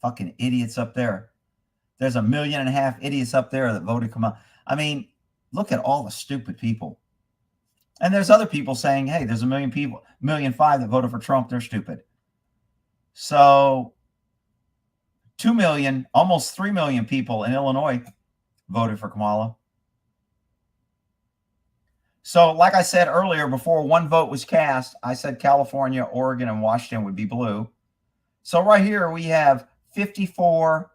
Fucking idiots up there. There's 1.5 million idiots up there that voted Kamala. I mean, look at all the stupid people. And there's other people saying, hey, there's 1 million people, 1.5 million that voted for Trump. They're stupid. So 2 million, almost 3 million people in Illinois voted for Kamala. So, like I said earlier, before one vote was cast, I said California, Oregon, and Washington would be blue. So right here we have 54,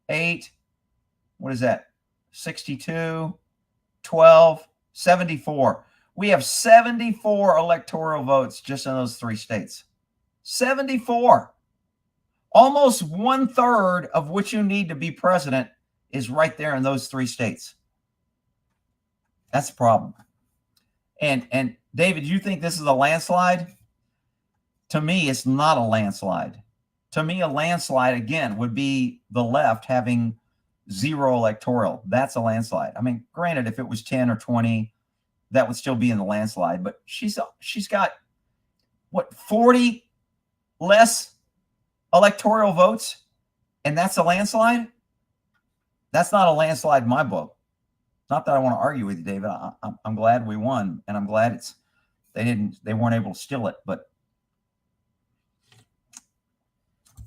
8, what is that? 62, 12, 74. We have 74 electoral votes just in those 3 states. 74. Almost 1/3 of what you need to be president is right there in those 3 states. That's the problem. And David, you think this is a landslide? To me, it's not a landslide. To me, a landslide, again, would be the left having 0 electoral. That's a landslide. I mean, granted, if it was 10 or 20, that would still be in the landslide. But she's got, what, 40 less electoral votes, and that's a landslide? That's not a landslide in my book. Not that I want to argue with you, David. I'm glad we won, and I'm glad they weren't able to steal it. But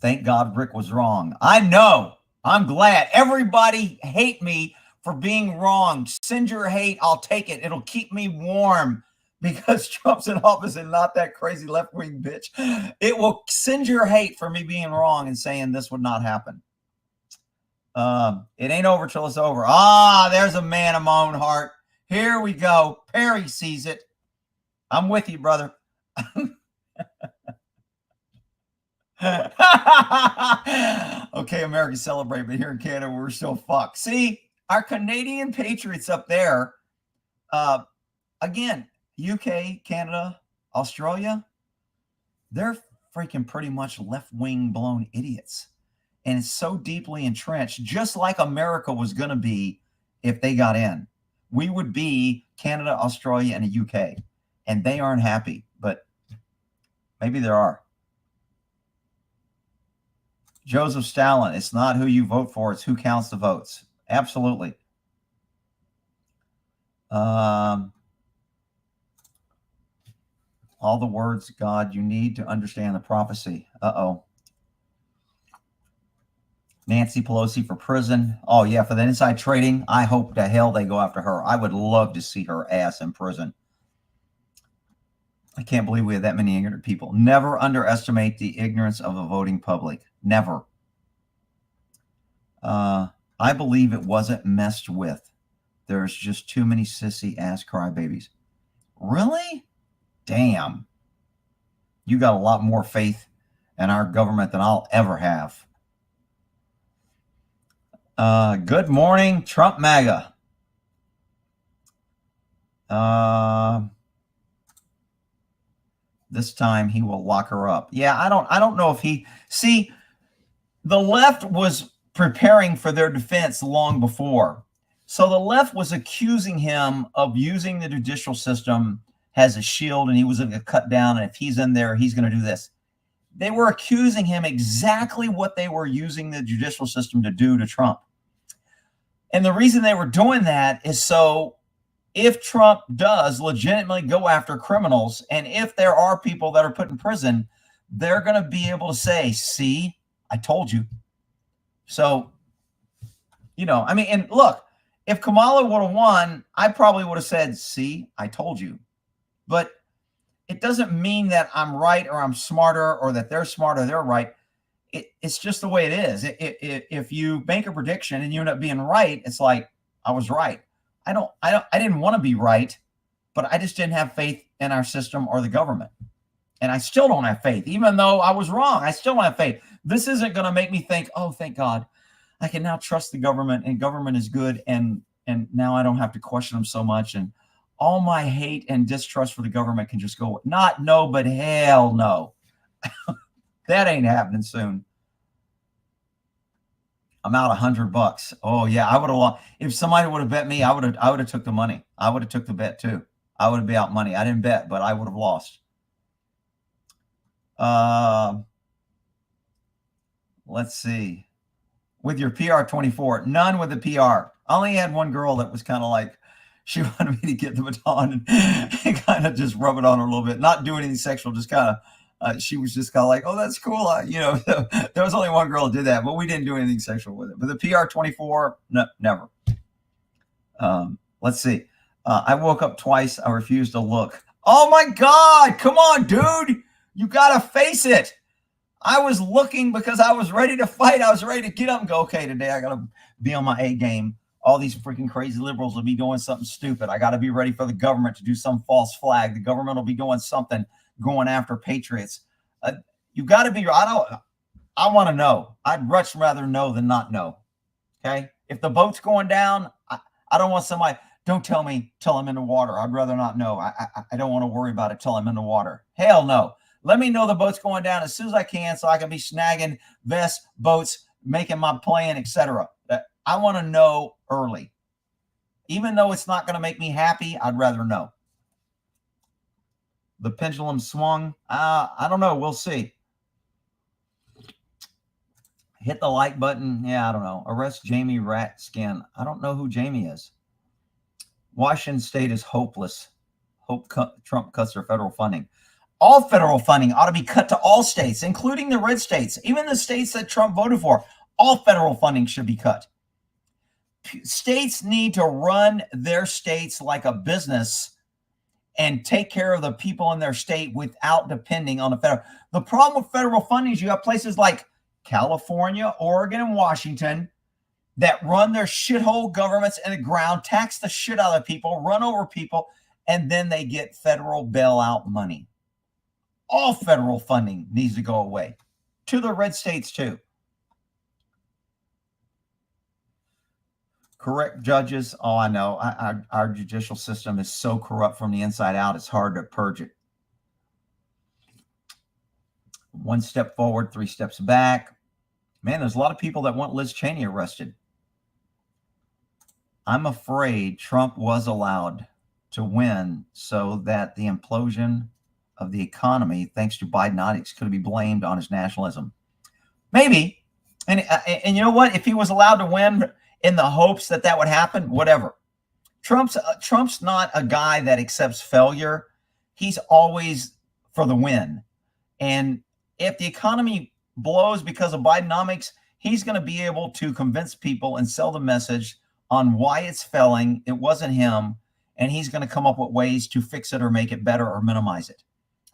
thank God Rick was wrong. I know. I'm glad. Everybody hate me for being wrong. Send your hate. I'll take it. It'll keep me warm because Trump's in office and not that crazy left-wing bitch. It will send your hate for me being wrong and saying this would not happen. It ain't over till it's over. There's a man of my own heart. Here we go. Perry sees it. I'm with you, brother. Okay, Americans celebrate, but here in Canada, we're still fucked. See, our Canadian patriots up there, again, UK, Canada, Australia, they're freaking pretty much left-wing blown idiots. And it's so deeply entrenched, just like America was going to be if they got in. We would be Canada, Australia, and the UK. And they aren't happy, but maybe there are. Joseph Stalin, it's not who you vote for, it's who counts the votes. Absolutely. All the words, God, you need to understand the prophecy. Uh-oh. Nancy Pelosi for prison. Oh, yeah, for the inside trading. I hope to hell they go after her. I would love to see her ass in prison. I can't believe we have that many ignorant people. Never underestimate the ignorance of the voting public. Never. I believe it wasn't messed with. There's just too many sissy-ass crybabies. Really? Damn. You got a lot more faith in our government than I'll ever have. Good morning, Trump MAGA. This time he will lock her up. Yeah, I don't know if he... See, the left was preparing for their defense long before. So the left was accusing him of using the judicial system as a shield, and he was going to cut down, and if he's in there, he's going to do this. They were accusing him exactly what they were using the judicial system to do to Trump. And the reason they were doing that is so if Trump does legitimately go after criminals, and if there are people that are put in prison, they're going to be able to say, see, I told you. So, you know, I mean, and look, if Kamala would have won, I probably would have said, see, I told you. But it doesn't mean that I'm right or I'm smarter or that they're smart or they're right. It's just the way it is. If you make a prediction and you end up being right, it's like, I was right. I didn't want to be right, but I just didn't have faith in our system or the government. And I still don't have faith. Even though I was wrong, I still don't have faith. This isn't going to make me think, oh, thank God, I can now trust the government and government is good. And now I don't have to question them so much. And all my hate and distrust for the government can just go, not no, but hell no. That ain't happening soon. I'm out $100. Oh yeah, I would have lost. If somebody would have bet me, I would have took the money. I would have took the bet too. I would have been out money. I didn't bet, but I would have lost. Let's see. With your PR24, none with the PR. I only had one girl that was kind of like, she wanted me to get the baton and kind of just rub it on her a little bit. Not do anything sexual, just kind of She was just kind of like, oh, that's cool. There was only one girl who did that, but we didn't do anything sexual with it. But the PR24, no, never. Let's see. I woke up twice. I refused to look. Oh my God. Come on, dude. You got to face it. I was looking because I was ready to fight. I was ready to get up and go, okay, today I got to be on my A game. All these freaking crazy liberals will be doing something stupid. I got to be ready for the government to do some false flag. The government will be doing something, going after patriots. You got to be, I want to know. I'd much rather know than not know. Okay. If the boat's going down, I don't want somebody, don't tell me till I'm in the water. I'd rather not know. I don't want to worry about it till I'm in the water. Hell no. Let me know the boat's going down as soon as I can so I can be snagging vests, boats, making my plan, etc. I want to know early. Even though it's not going to make me happy, I'd rather know. The pendulum swung. I don't know. We'll see. Hit the like button. Yeah, I don't know. Arrest Jamie Ratskin. I don't know who Jamie is. Washington State is hopeless. Hope Trump cuts their federal funding. All federal funding ought to be cut to all states, including the red states, even the states that Trump voted for. All federal funding should be cut. States need to run their states like a business and take care of the people in their state without depending on the federal. The problem with federal funding is you have places like California, Oregon, and Washington that run their shithole governments in the ground, tax the shit out of people, run over people, and then they get federal bailout money. All federal funding needs to go away. To the red states, too. Correct judges. Oh, I know. Our judicial system is so corrupt from the inside out, it's hard to purge it. One step forward, 3 steps back. Man, there's a lot of people that want Liz Cheney arrested. I'm afraid Trump was allowed to win so that the implosion of the economy, thanks to Bidenomics, could be blamed on his nationalism. Maybe. And you know what? If he was allowed to win in the hopes that that would happen, whatever. Trump's not a guy that accepts failure. He's always for the win. And if the economy blows because of Bidenomics, he's going to be able to convince people and sell the message on why it's failing. It wasn't him. And he's going to come up with ways to fix it or make it better or minimize it.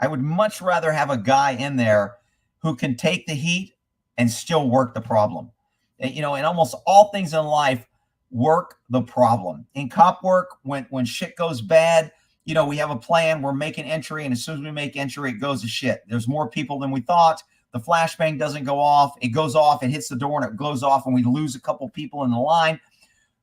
I would much rather have a guy in there who can take the heat and still work the problem. You know, in almost all things in life, work the problem. In cop work, when shit goes bad, you know, we have a plan, we're making entry, and as soon as we make entry, it goes to shit. There's more people than we thought. The flashbang doesn't go off. It goes off, it hits the door, and it goes off, and we lose a couple people in the line.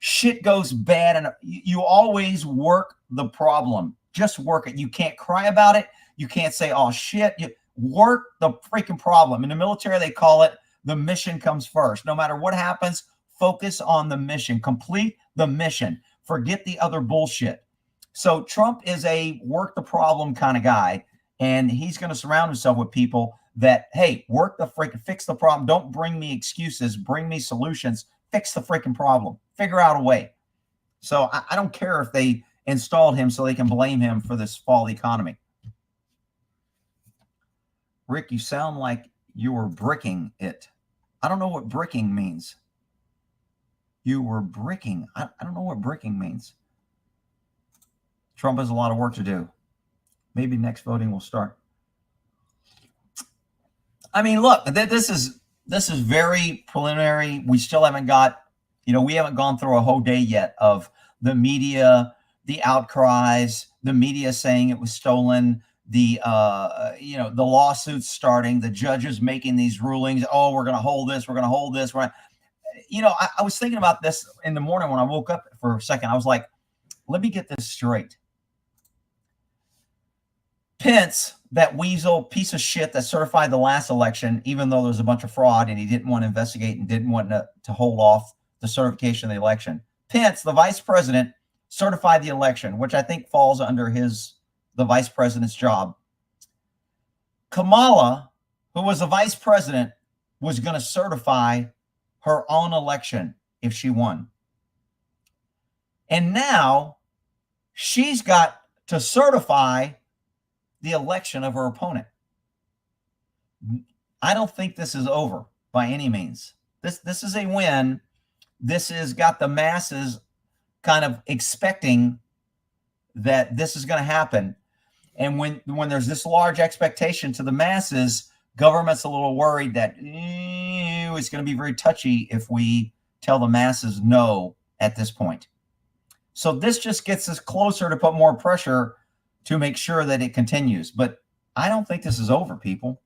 Shit goes bad, and you always work the problem. Just work it. You can't cry about it. You can't say, oh, shit. You work the freaking problem. In the military, they call it the mission comes first. No matter what happens, focus on the mission. Complete the mission. Forget the other bullshit. So Trump is a work the problem kind of guy, and he's going to surround himself with people that, hey, work the freaking, fix the problem. Don't bring me excuses. Bring me solutions. Fix the freaking problem. Figure out a way. So I don't care if they installed him so they can blame him for this fall economy. Rick, you sound like you were bricking it. I don't know what bricking means. You were bricking. I don't know what bricking means. Trump has a lot of work to do. Maybe next voting will start. I mean, look, this is very preliminary. We still haven't got, you know, we haven't gone through a whole day yet of the media, the outcries, the media saying it was stolen, the the lawsuits starting, the judges making these rulings. Oh, we're going to hold this. We're going to hold this. I was thinking about this in the morning when I woke up for a second. I was like, let me get this straight. Pence, that weasel piece of shit that certified the last election, even though there's a bunch of fraud and he didn't want to investigate and didn't want to hold off the certification of the election. Pence, the vice president, certified the election, which I think falls under the vice president's job. Kamala, who was the vice president, was going to certify her own election if she won. And now she's got to certify the election of her opponent. I don't think this is over by any means. This is a win. This has got the masses kind of expecting that this is going to happen. And when there's this large expectation to the masses, government's a little worried that it's going to be very touchy if we tell the masses no at this point. So this just gets us closer to put more pressure to make sure that it continues. But I don't think this is over, people.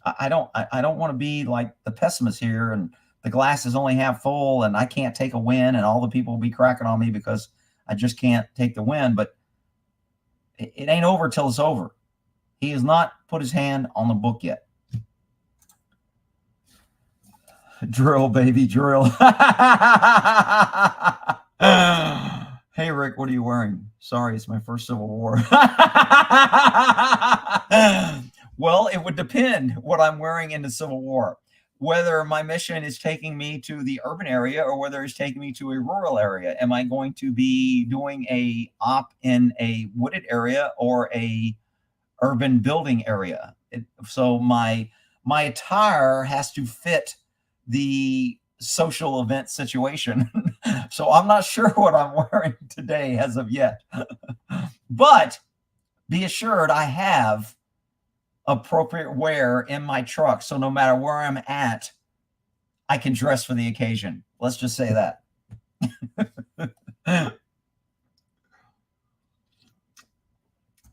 I don't want to be like the pessimist here and the glass is only half full and I can't take a win and all the people will be cracking on me because I just can't take the win. But it ain't over till it's over. He has not put his hand on the book yet. Drill, baby, drill. Hey, Rick, what are you wearing? Sorry, it's my first Civil War. Well, it would depend what I'm wearing in the Civil War, whether my mission is taking me to the urban area or whether it's taking me to a rural area. Am I going to be doing a op in a wooded area or a urban building area? So my attire has to fit the social event situation. So I'm not sure what I'm wearing today as of yet. But be assured I have appropriate wear in my truck. So no matter where I'm at, I can dress for the occasion. Let's just say that.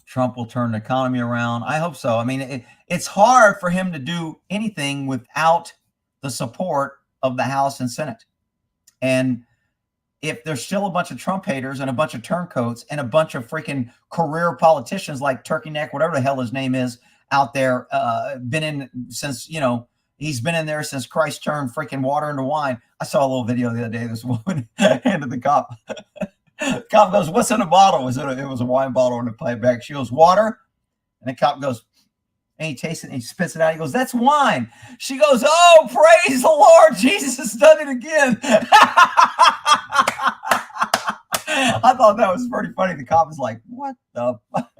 Trump will turn the economy around. I hope so. I mean, it's hard for him to do anything without the support of the House and Senate. And if there's still a bunch of Trump haters and a bunch of turncoats and a bunch of freaking career politicians like Turkey Neck, whatever the hell his name is, out there, been in since, he's been in there since Christ turned freaking water into wine. I saw a little video the other day. This woman handed the cop. Cop goes, "What's in the bottle?" It was a wine bottle in a pipe bag. She goes, "Water." And the cop goes, and he tastes it and he spits it out. He goes, "That's wine." She goes, "Oh, praise the Lord. Jesus has done it again." I thought that was pretty funny. The cop is like, "What the fuck?"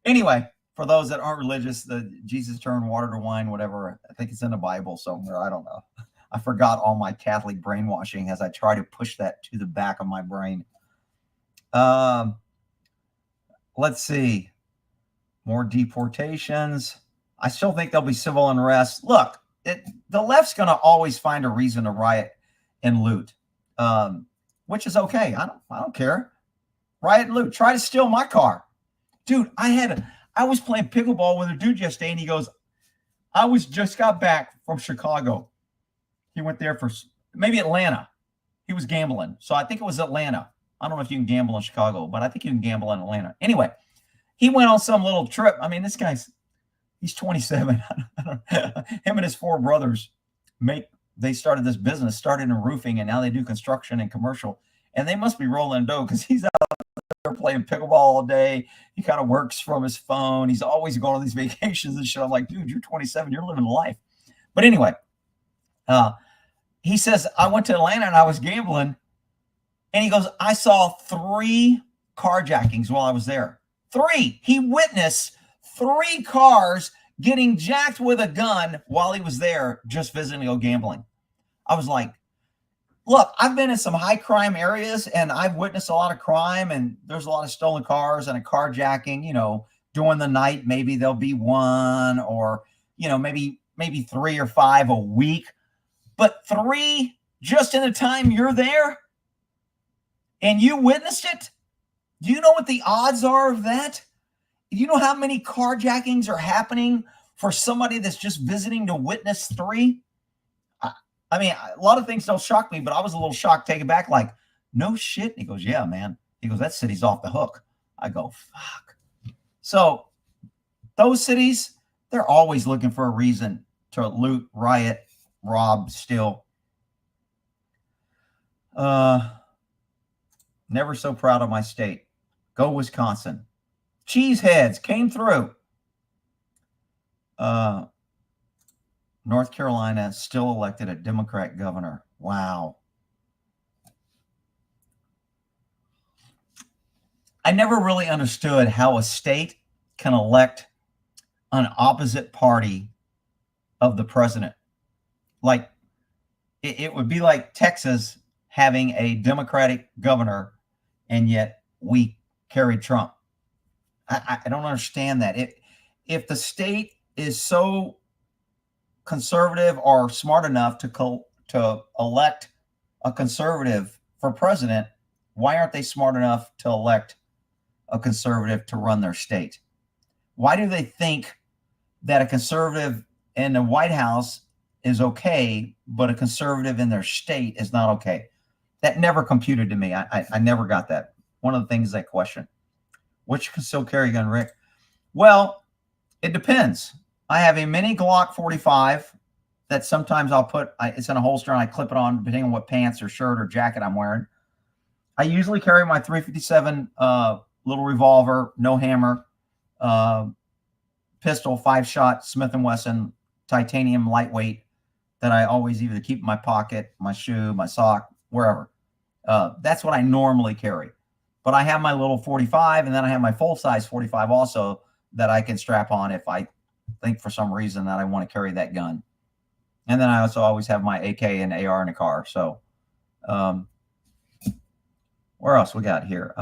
Anyway, for those that aren't religious, the Jesus turned water to wine, whatever. I think it's in the Bible somewhere. I don't know. I forgot all my Catholic brainwashing as I try to push that to the back of my brain. Let's see. More deportations. I still think there'll be civil unrest. Look, the left's going to always find a reason to riot and loot, which is okay. I don't care. Riot and loot. Try to steal my car. Dude, I was playing pickleball with a dude yesterday, and he goes, "I just got back from Chicago." He went there for maybe Atlanta. He was gambling. So I think it was Atlanta. I don't know if you can gamble in Chicago, but I think you can gamble in Atlanta. Anyway, he went on some little trip. I mean, he's 27. Him and his 4 brothers they started this business, started in roofing, and now they do construction and commercial. And they must be rolling dough because he's out there playing pickleball all day. He kind of works from his phone. He's always going on these vacations and shit. I'm like, dude, you're 27. You're living life. But anyway, he says, "I went to Atlanta and I was gambling." And he goes, "I saw 3 carjackings while I was there. 3. He witnessed 3 cars getting jacked with a gun while he was there just visiting or gambling." I was like, look, I've been in some high crime areas and I've witnessed a lot of crime, and there's a lot of stolen cars and a carjacking, during the night. Maybe there'll be 1 or, maybe 3 or 5 a week. But 3 just in the time you're there and you witnessed it? Do you know what the odds are of that? Do you know how many carjackings are happening for somebody that's just visiting to witness 3? I mean, a lot of things don't shock me, but I was a little shocked, taken back, like, no shit. And he goes, "Yeah, man." He goes, "That city's off the hook." I go, fuck. So those cities, they're always looking for a reason to loot, riot, rob, steal. Never so proud of my state. Go Wisconsin. Cheeseheads came through. North Carolina still elected a Democrat governor. Wow. I never really understood how a state can elect an opposite party of the president. Like it would be like Texas having a Democratic governor, and yet we carried Trump. I don't understand that. If the state is so conservative or smart enough to elect a conservative for president, why aren't they smart enough to elect a conservative to run their state? Why do they think that a conservative in the White House is okay, but a conservative in their state is not okay? That never computed to me. I never got that. One of the things I question. Which concealed carry gun, Rick? Well, it depends. I have a mini Glock 45 that sometimes I'll put, it's in a holster and I clip it on depending on what pants or shirt or jacket I'm wearing. I usually carry my 357 little revolver, no hammer, pistol, 5-shot Smith & Wesson, titanium lightweight that I always either keep in my pocket, my shoe, my sock, wherever. That's what I normally carry. But I have my little 45, and then I have my full-size 45 also that I can strap on if I think for some reason that I want to carry that gun. And then I also always have my AK and AR in the car. So where else we got here?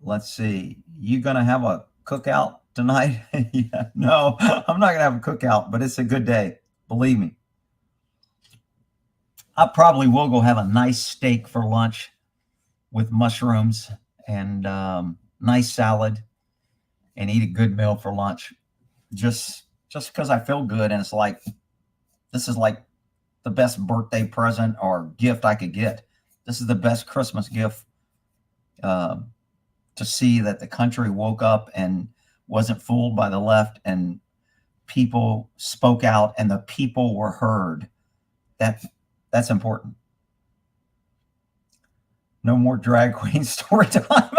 Let's see. You going to have a cookout tonight? Yeah, no, I'm not going to have a cookout, but it's a good day. Believe me. I probably will go have a nice steak for lunch with mushrooms and nice salad and eat a good meal for lunch. Just because I feel good, and it's like, this is like the best birthday present or gift I could get. This is the best Christmas gift, to see that the country woke up and wasn't fooled by the left, and people spoke out and the people were heard. That's important. No more drag queen story time.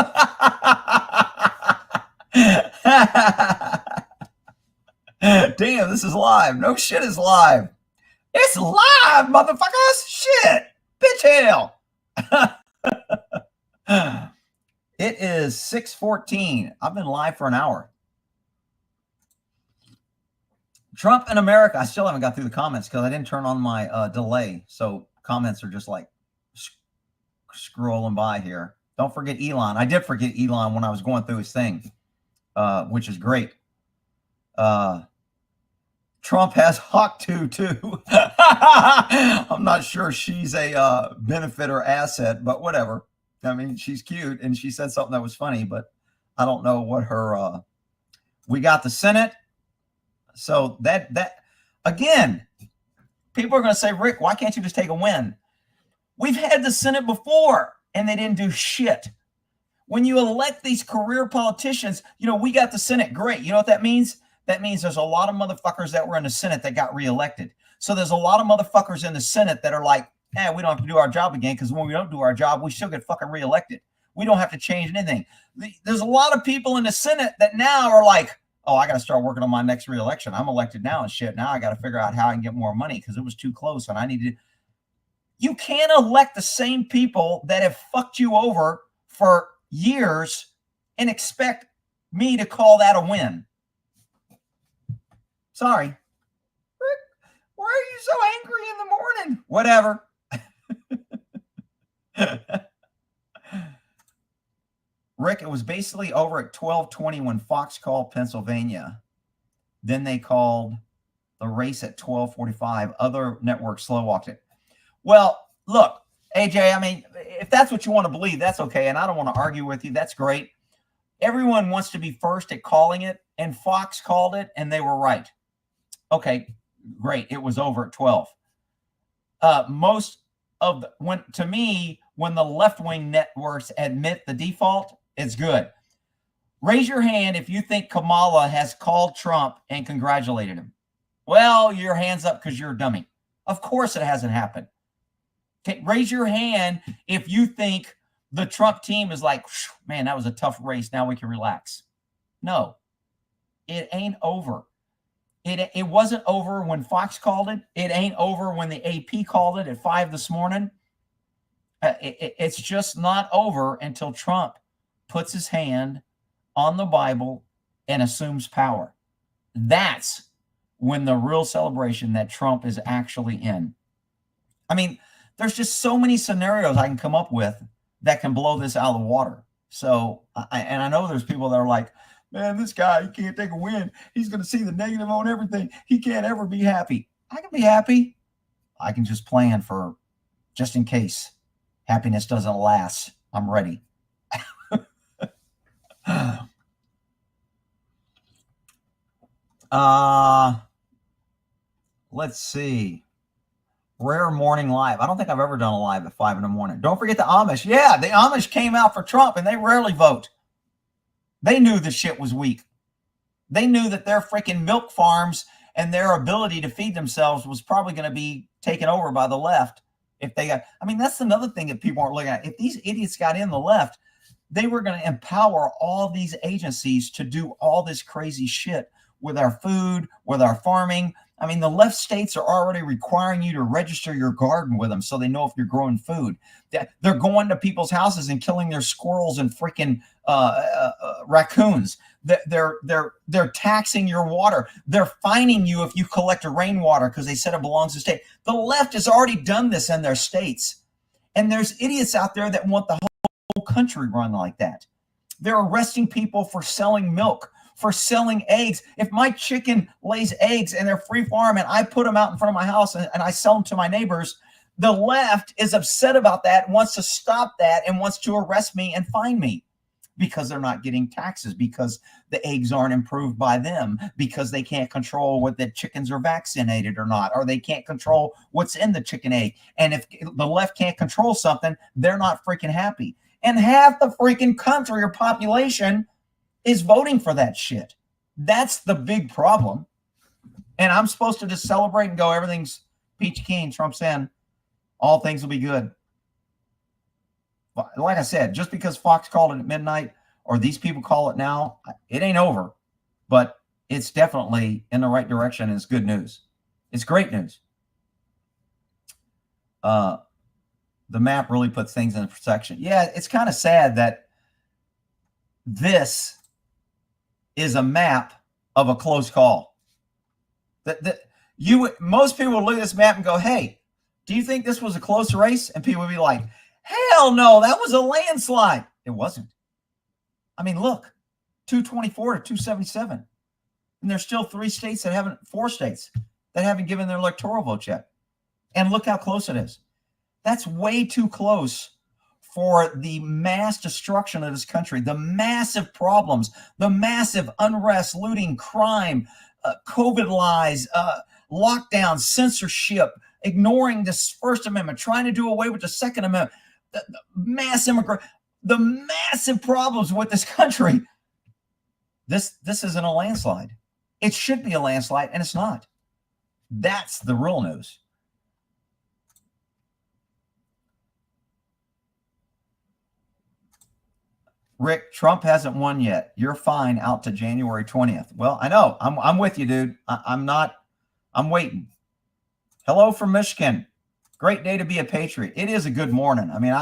Damn, this is live. No shit is live. It's live, motherfuckers. Shit. Bitch hell. It is 6:14. I've been live for an hour. Trump in America. I still haven't got through the comments because I didn't turn on my delay. So comments are just like scrolling by here. Don't forget Elon. I did forget Elon when I was going through his thing, which is great. Trump has Hawk2 too. I'm not sure she's a benefit or asset, but whatever. I mean, she's cute and she said something that was funny, but I don't know what her. We got the Senate. So that again, people are going to say, Rick, why can't you just take a win? We've had the Senate before and they didn't do shit. When you elect these career politicians, we got the Senate. Great. You know what that means? That means there's a lot of motherfuckers that were in the Senate that got reelected. So there's a lot of motherfuckers in the Senate that are like, we don't have to do our job again, because when we don't do our job, we still get fucking reelected. We don't have to change anything. There's a lot of people in the Senate that now are like, oh, I got to start working on my next reelection. I'm elected now and shit. Now I got to figure out how I can get more money because it was too close and I need to. You can't elect the same people that have fucked you over for years and expect me to call that a win. Sorry. Rick, why are you so angry in the morning? Whatever. Rick, it was basically over at 12:20 when Fox called Pennsylvania. Then they called the race at 12:45. Other networks slow walked it. Well, look, AJ, I mean, if that's what you want to believe, that's okay. And I don't want to argue with you. That's great. Everyone wants to be first at calling it, and Fox called it, and they were right. Okay, great. It was over at 12. Most of the, when the left-wing networks admit the default, it's good. Raise your hand if you think Kamala has called Trump and congratulated him. Well, your hand's up because you're a dummy. Of course it hasn't happened. Okay, raise your hand if you think the Trump team is like, man, that was a tough race. Now we can relax. No, it ain't over. It wasn't over when Fox called it. It ain't over when the AP called it at 5 this morning. It's just not over until Trump puts his hand on the Bible and assumes power. That's when the real celebration that Trump is actually in. I mean, there's just so many scenarios I can come up with that can blow this out of the water. So, and I know there's people that are like, man, this guy, he can't take a win. He's going to see the negative on everything. He can't ever be happy. I can be happy. I can just plan for just in case happiness doesn't last. I'm ready. Let's see. Rare morning live. I don't think I've ever done a live at 5 in the morning. Don't forget the Amish. Yeah, the Amish came out for Trump and they rarely vote. They knew the shit was weak. They knew that their freaking milk farms and their ability to feed themselves was probably going to be taken over by the left. If they got, I mean, that's another thing that people aren't looking at. If these idiots got in the left, they were going to empower all these agencies to do all this crazy shit with our food, with our farming. I mean, the left states are already requiring you to register your garden with them so they know if you're growing food. They're going to people's houses and killing their squirrels and freaking raccoons. They're taxing your water. They're fining you if you collect rainwater because they said it belongs to the state. The left has already done this in their states. And there's idiots out there that want the whole country run like that. They're arresting people for selling milk, for selling eggs. If my chicken lays eggs and they're free farm and I put them out in front of my house and I sell them to my neighbors, the left is upset about that, wants to stop that, and wants to arrest me and fine me because they're not getting taxes, because the eggs aren't improved by them, because they can't control what the chickens are vaccinated or not, or they can't control what's in the chicken egg. And if the left can't control something, they're not freaking happy. And half the freaking country or population is voting for that shit. That's the big problem. And I'm supposed to just celebrate and go, everything's peachy keen, Trump's in, all things will be good. Like I said, just because Fox called it at midnight or these people call it now, it ain't over. But it's definitely in the right direction and it's good news. It's great news. The map really puts things in perspective. Yeah, it's kind of sad that this is a map of a close call. Most people would look at this map and go, hey, do you think this was a close race? And people would be like, hell no, that was a landslide. It wasn't. I mean, look, 224 to 277. And there's still four states that haven't given their electoral vote yet. And look how close it is. That's way too close for the mass destruction of this country, the massive problems, the massive unrest, looting, crime, COVID lies, lockdown, censorship, ignoring this First Amendment, trying to do away with the Second Amendment, the massive problems with this country. This isn't a landslide. It should be a landslide, and it's not. That's the real news. Rick, Trump hasn't won yet. You're fine out to January 20th. Well, I know. I'm with you, dude. I'm waiting. Hello from Michigan. Great day to be a patriot. It is a good morning. I mean,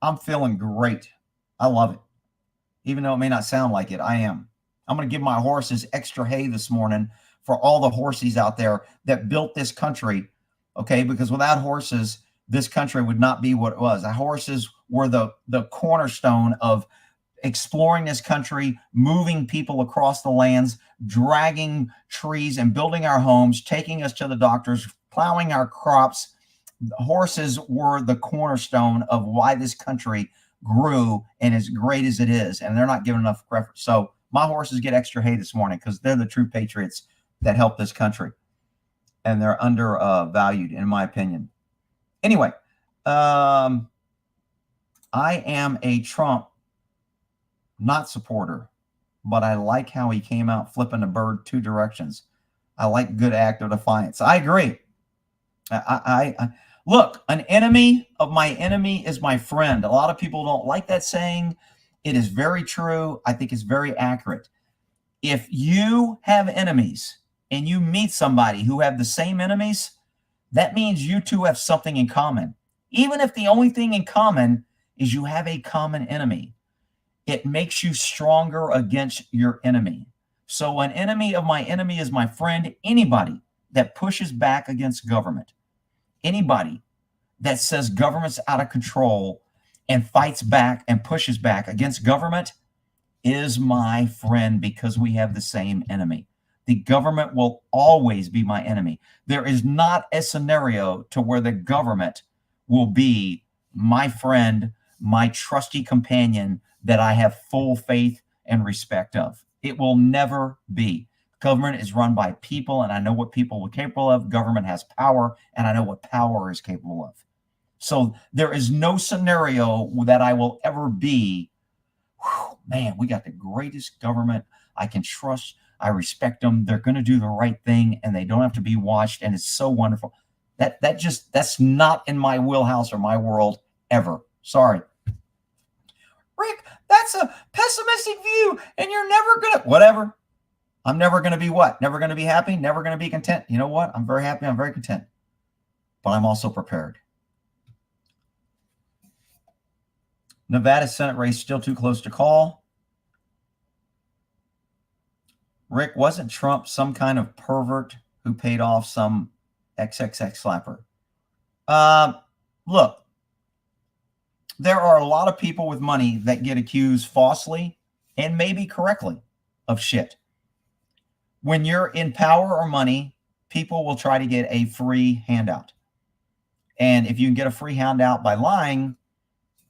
I'm feeling great. I love it. Even though it may not sound like it, I am. I'm going to give my horses extra hay this morning for all the horsies out there that built this country. Okay, because without horses, this country would not be what it was. The horses were the cornerstone of exploring this country, moving people across the lands, dragging trees and building our homes, taking us to the doctors, plowing our crops. The horses were the cornerstone of why this country grew and as great as it is. And they're not given enough credit. So my horses get extra hay this morning because they're the true patriots that help this country. And they're undervalued, in my opinion. Anyway, I am a Trump not supporter, but I like how he came out flipping the bird two directions. I like good act of defiance. I agree. I look, an enemy of my enemy is my friend. A lot of people don't like that saying. It is very true. I think it's very accurate. If you have enemies and you meet somebody who have the same enemies, that means you two have something in common. Even if the only thing in common is you have a common enemy. it makes you stronger against your enemy. So an enemy of my enemy is my friend. Anybody that pushes back against government, anybody that says government's out of control and fights back and pushes back against government is my friend, because we have the same enemy. The government will always be my enemy. There is not a scenario to where the government will be my friend, my trusty companion that I have full faith and respect of. It will never be. Government is run by people, and I know what people are capable of. Government has power, and I know what power is capable of. So there is no scenario that I will ever be, man, we got the greatest government. I can trust. I respect them. They're going to do the right thing, and they don't have to be watched, and it's so wonderful. That's not in my wheelhouse or my world ever. Sorry. Rick, that's a pessimistic view, and you're never going to, whatever. I'm never going to be what? Never going to be happy? Never going to be content? You know what? I'm very happy. I'm very content. But I'm also prepared. Nevada Senate race still too close to call. Rick, wasn't Trump some kind of pervert who paid off some XXX slapper? Look, there are a lot of people with money that get accused falsely and maybe correctly of shit. When you're in power or money, people will try to get a free handout. And if you can get a free handout by lying,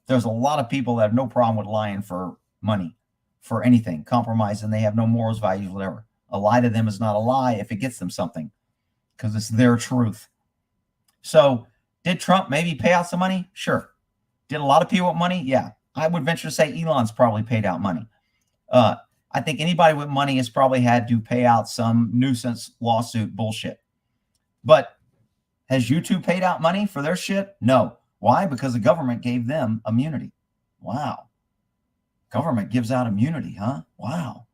there's a lot of people that have no problem with lying for money, for anything, compromise, and they have no morals, values, whatever. A lie to them is not a lie if it gets them something, because it's their truth. So did Trump maybe pay out some money? Sure. Did a lot of people with money? Yeah. I would venture to say Elon's probably paid out money. I think anybody with money has probably had to pay out some nuisance lawsuit bullshit. But has YouTube paid out money for their shit? No. Why? Because the government gave them immunity. Wow. Government gives out immunity, huh? Wow.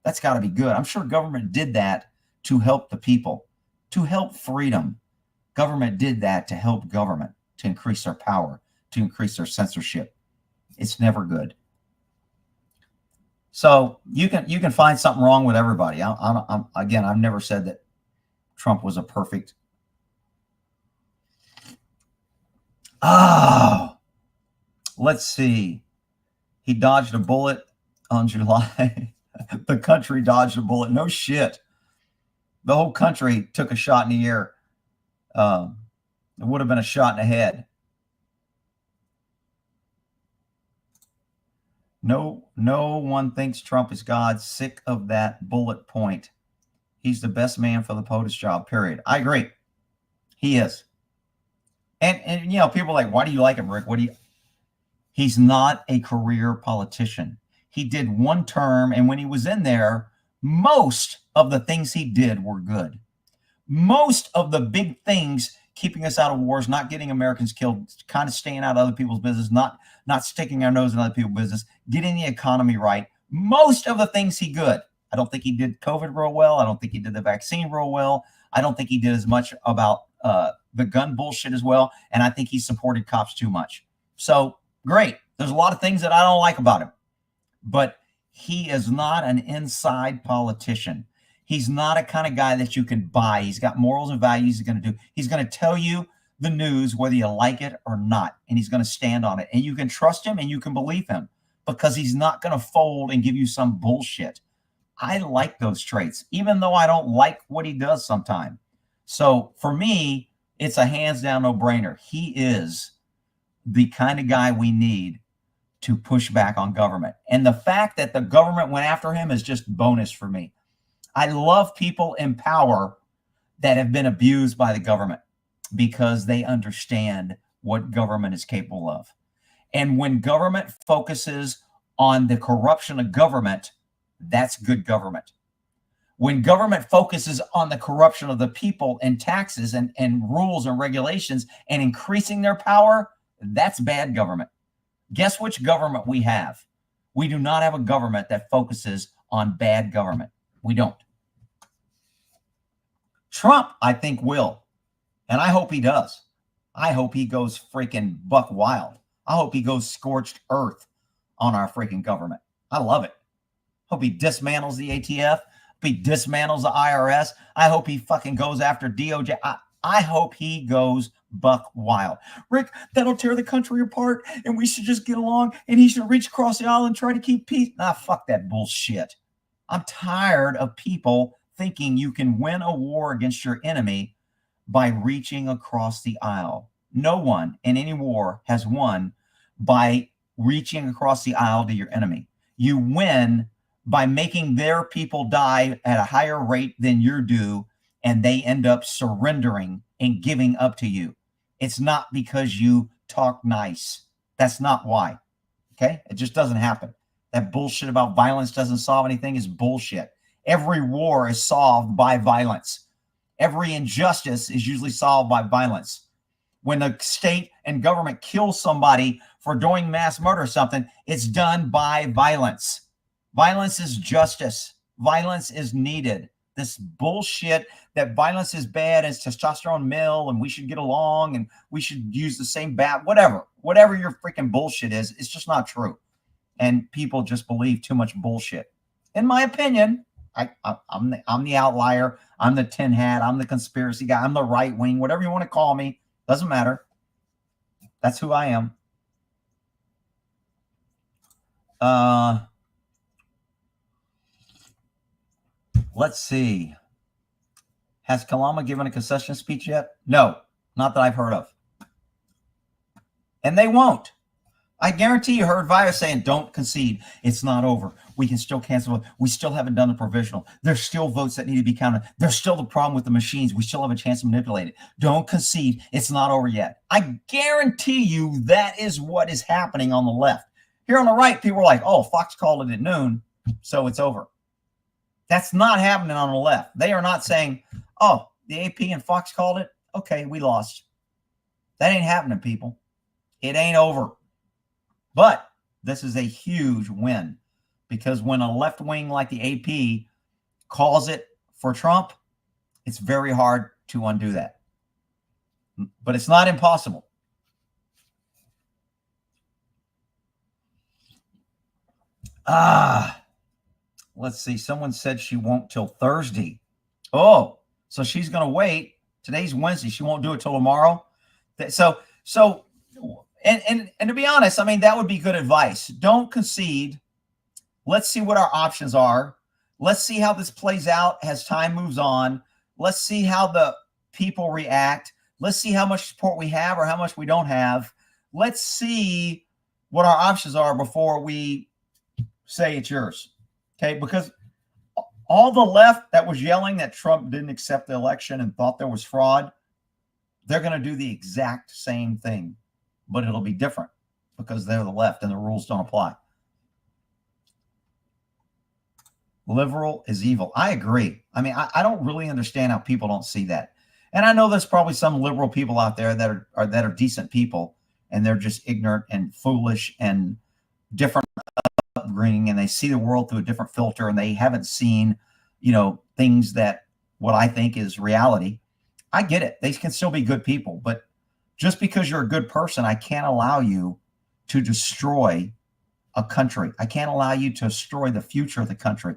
That's got to be good. I'm sure government did that to help the people, to help freedom. Government did that to help government, to increase their power, to increase their censorship. It's never good. So you can find something wrong with everybody. Again, I've never said that Trump was a perfect. Let's see. He dodged a bullet on July. The country dodged a bullet. No shit. The whole country took a shot in the air. It would have been a shot in the head. No one thinks Trump is God. Sick of that bullet point. He's the best man for the POTUS job, period. I agree. He is. And you know, people are like, why do you like him, Rick? He's not a career politician. He did one term, and when he was in there, most of the things he did were good. Most of the big things, keeping us out of wars, not getting Americans killed, kind of staying out of other people's business, not sticking our nose in other people's business, getting the economy right. Most of the things he good. I don't think he did COVID real well. I don't think he did the vaccine real well. I don't think he did as much about the gun bullshit as well. And I think he supported cops too much. So great. There's a lot of things that I don't like about him, but he is not an inside politician. He's not a kind of guy that you can buy. He's got morals and values he's going to do. He's going to tell you the news, whether you like it or not, and he's going to stand on it. And you can trust him and you can believe him, because he's not going to fold and give you some bullshit. I like those traits, even though I don't like what he does sometimes. So for me, it's a hands down no-brainer. He is the kind of guy we need to push back on government. And the fact that the government went after him is just bonus for me. I love people in power that have been abused by the government, because they understand what government is capable of. And when government focuses on the corruption of government, that's good government. When government focuses on the corruption of the people and taxes and rules and regulations and increasing their power, that's bad government. Guess which government we have? We do not have a government that focuses on bad government. We don't. Trump, I think, will. And I hope he does. I hope he goes freaking buck wild. I hope he goes scorched earth on our freaking government. I love it. Hope he dismantles the ATF. Hope he dismantles the IRS. I hope he fucking goes after DOJ. I hope he goes buck wild. Rick, that'll tear the country apart, and we should just get along, and he should reach across the aisle and try to keep peace. Nah, fuck that bullshit. I'm tired of people thinking you can win a war against your enemy by reaching across the aisle. No one in any war has won by reaching across the aisle to your enemy. You win by making their people die at a higher rate than you do, and they end up surrendering and giving up to you. It's not because you talk nice. That's not why. Okay? It just doesn't happen. That bullshit about violence doesn't solve anything is bullshit. Every war is solved by violence. Every injustice is usually solved by violence. When the state and government kills somebody for doing mass murder or something, it's done by violence. Violence is justice. Violence is needed. This bullshit that violence is bad and it's testosterone mill and we should get along and we should use the same whatever your freaking bullshit is, it's just not true. And people just believe too much bullshit. In my opinion, I'm the outlier. I'm the tin hat. I'm the conspiracy guy. I'm the right wing, whatever you want to call me. Doesn't matter. That's who I am. Let's see. Has Kalama given a concession speech yet? No, not that I've heard of. And they won't. I guarantee you heard Via saying, don't concede. It's not over. We can still cancel. We still haven't done the provisional. There's still votes that need to be counted. There's still the problem with the machines. We still have a chance to manipulate it. Don't concede. It's not over yet. I guarantee you that is what is happening on the left. Here on the right, people are like, oh, Fox called it at noon, so it's over. That's not happening on the left. They are not saying, oh, the AP and Fox called it. Okay, we lost. That ain't happening, people. It ain't over. But this is a huge win because when a left wing like the AP calls it for Trump, it's very hard to undo that. But it's not impossible. Let's see. Someone said she won't till Thursday. Oh, so she's going to wait. Today's Wednesday. She won't do it till tomorrow. So to be honest, I mean, that would be good advice. Don't concede. Let's see what our options are. Let's see how this plays out as time moves on. Let's see how the people react. Let's see how much support we have or how much we don't have. Let's see what our options are before we say it's yours. Okay, because all the left that was yelling that Trump didn't accept the election and thought there was fraud, they're going to do the exact same thing, but it'll be different because they're the left and the rules don't apply. Liberal is evil. I agree. I mean, I don't really understand how people don't see that. And I know there's probably some liberal people out there that are decent people, and they're just ignorant and foolish and different upbringing, and they see the world through a different filter, and they haven't seen, things that what I think is reality. I get it. They can still be good people, but just because you're a good person, I can't allow you to destroy a country. I can't allow you to destroy the future of the country.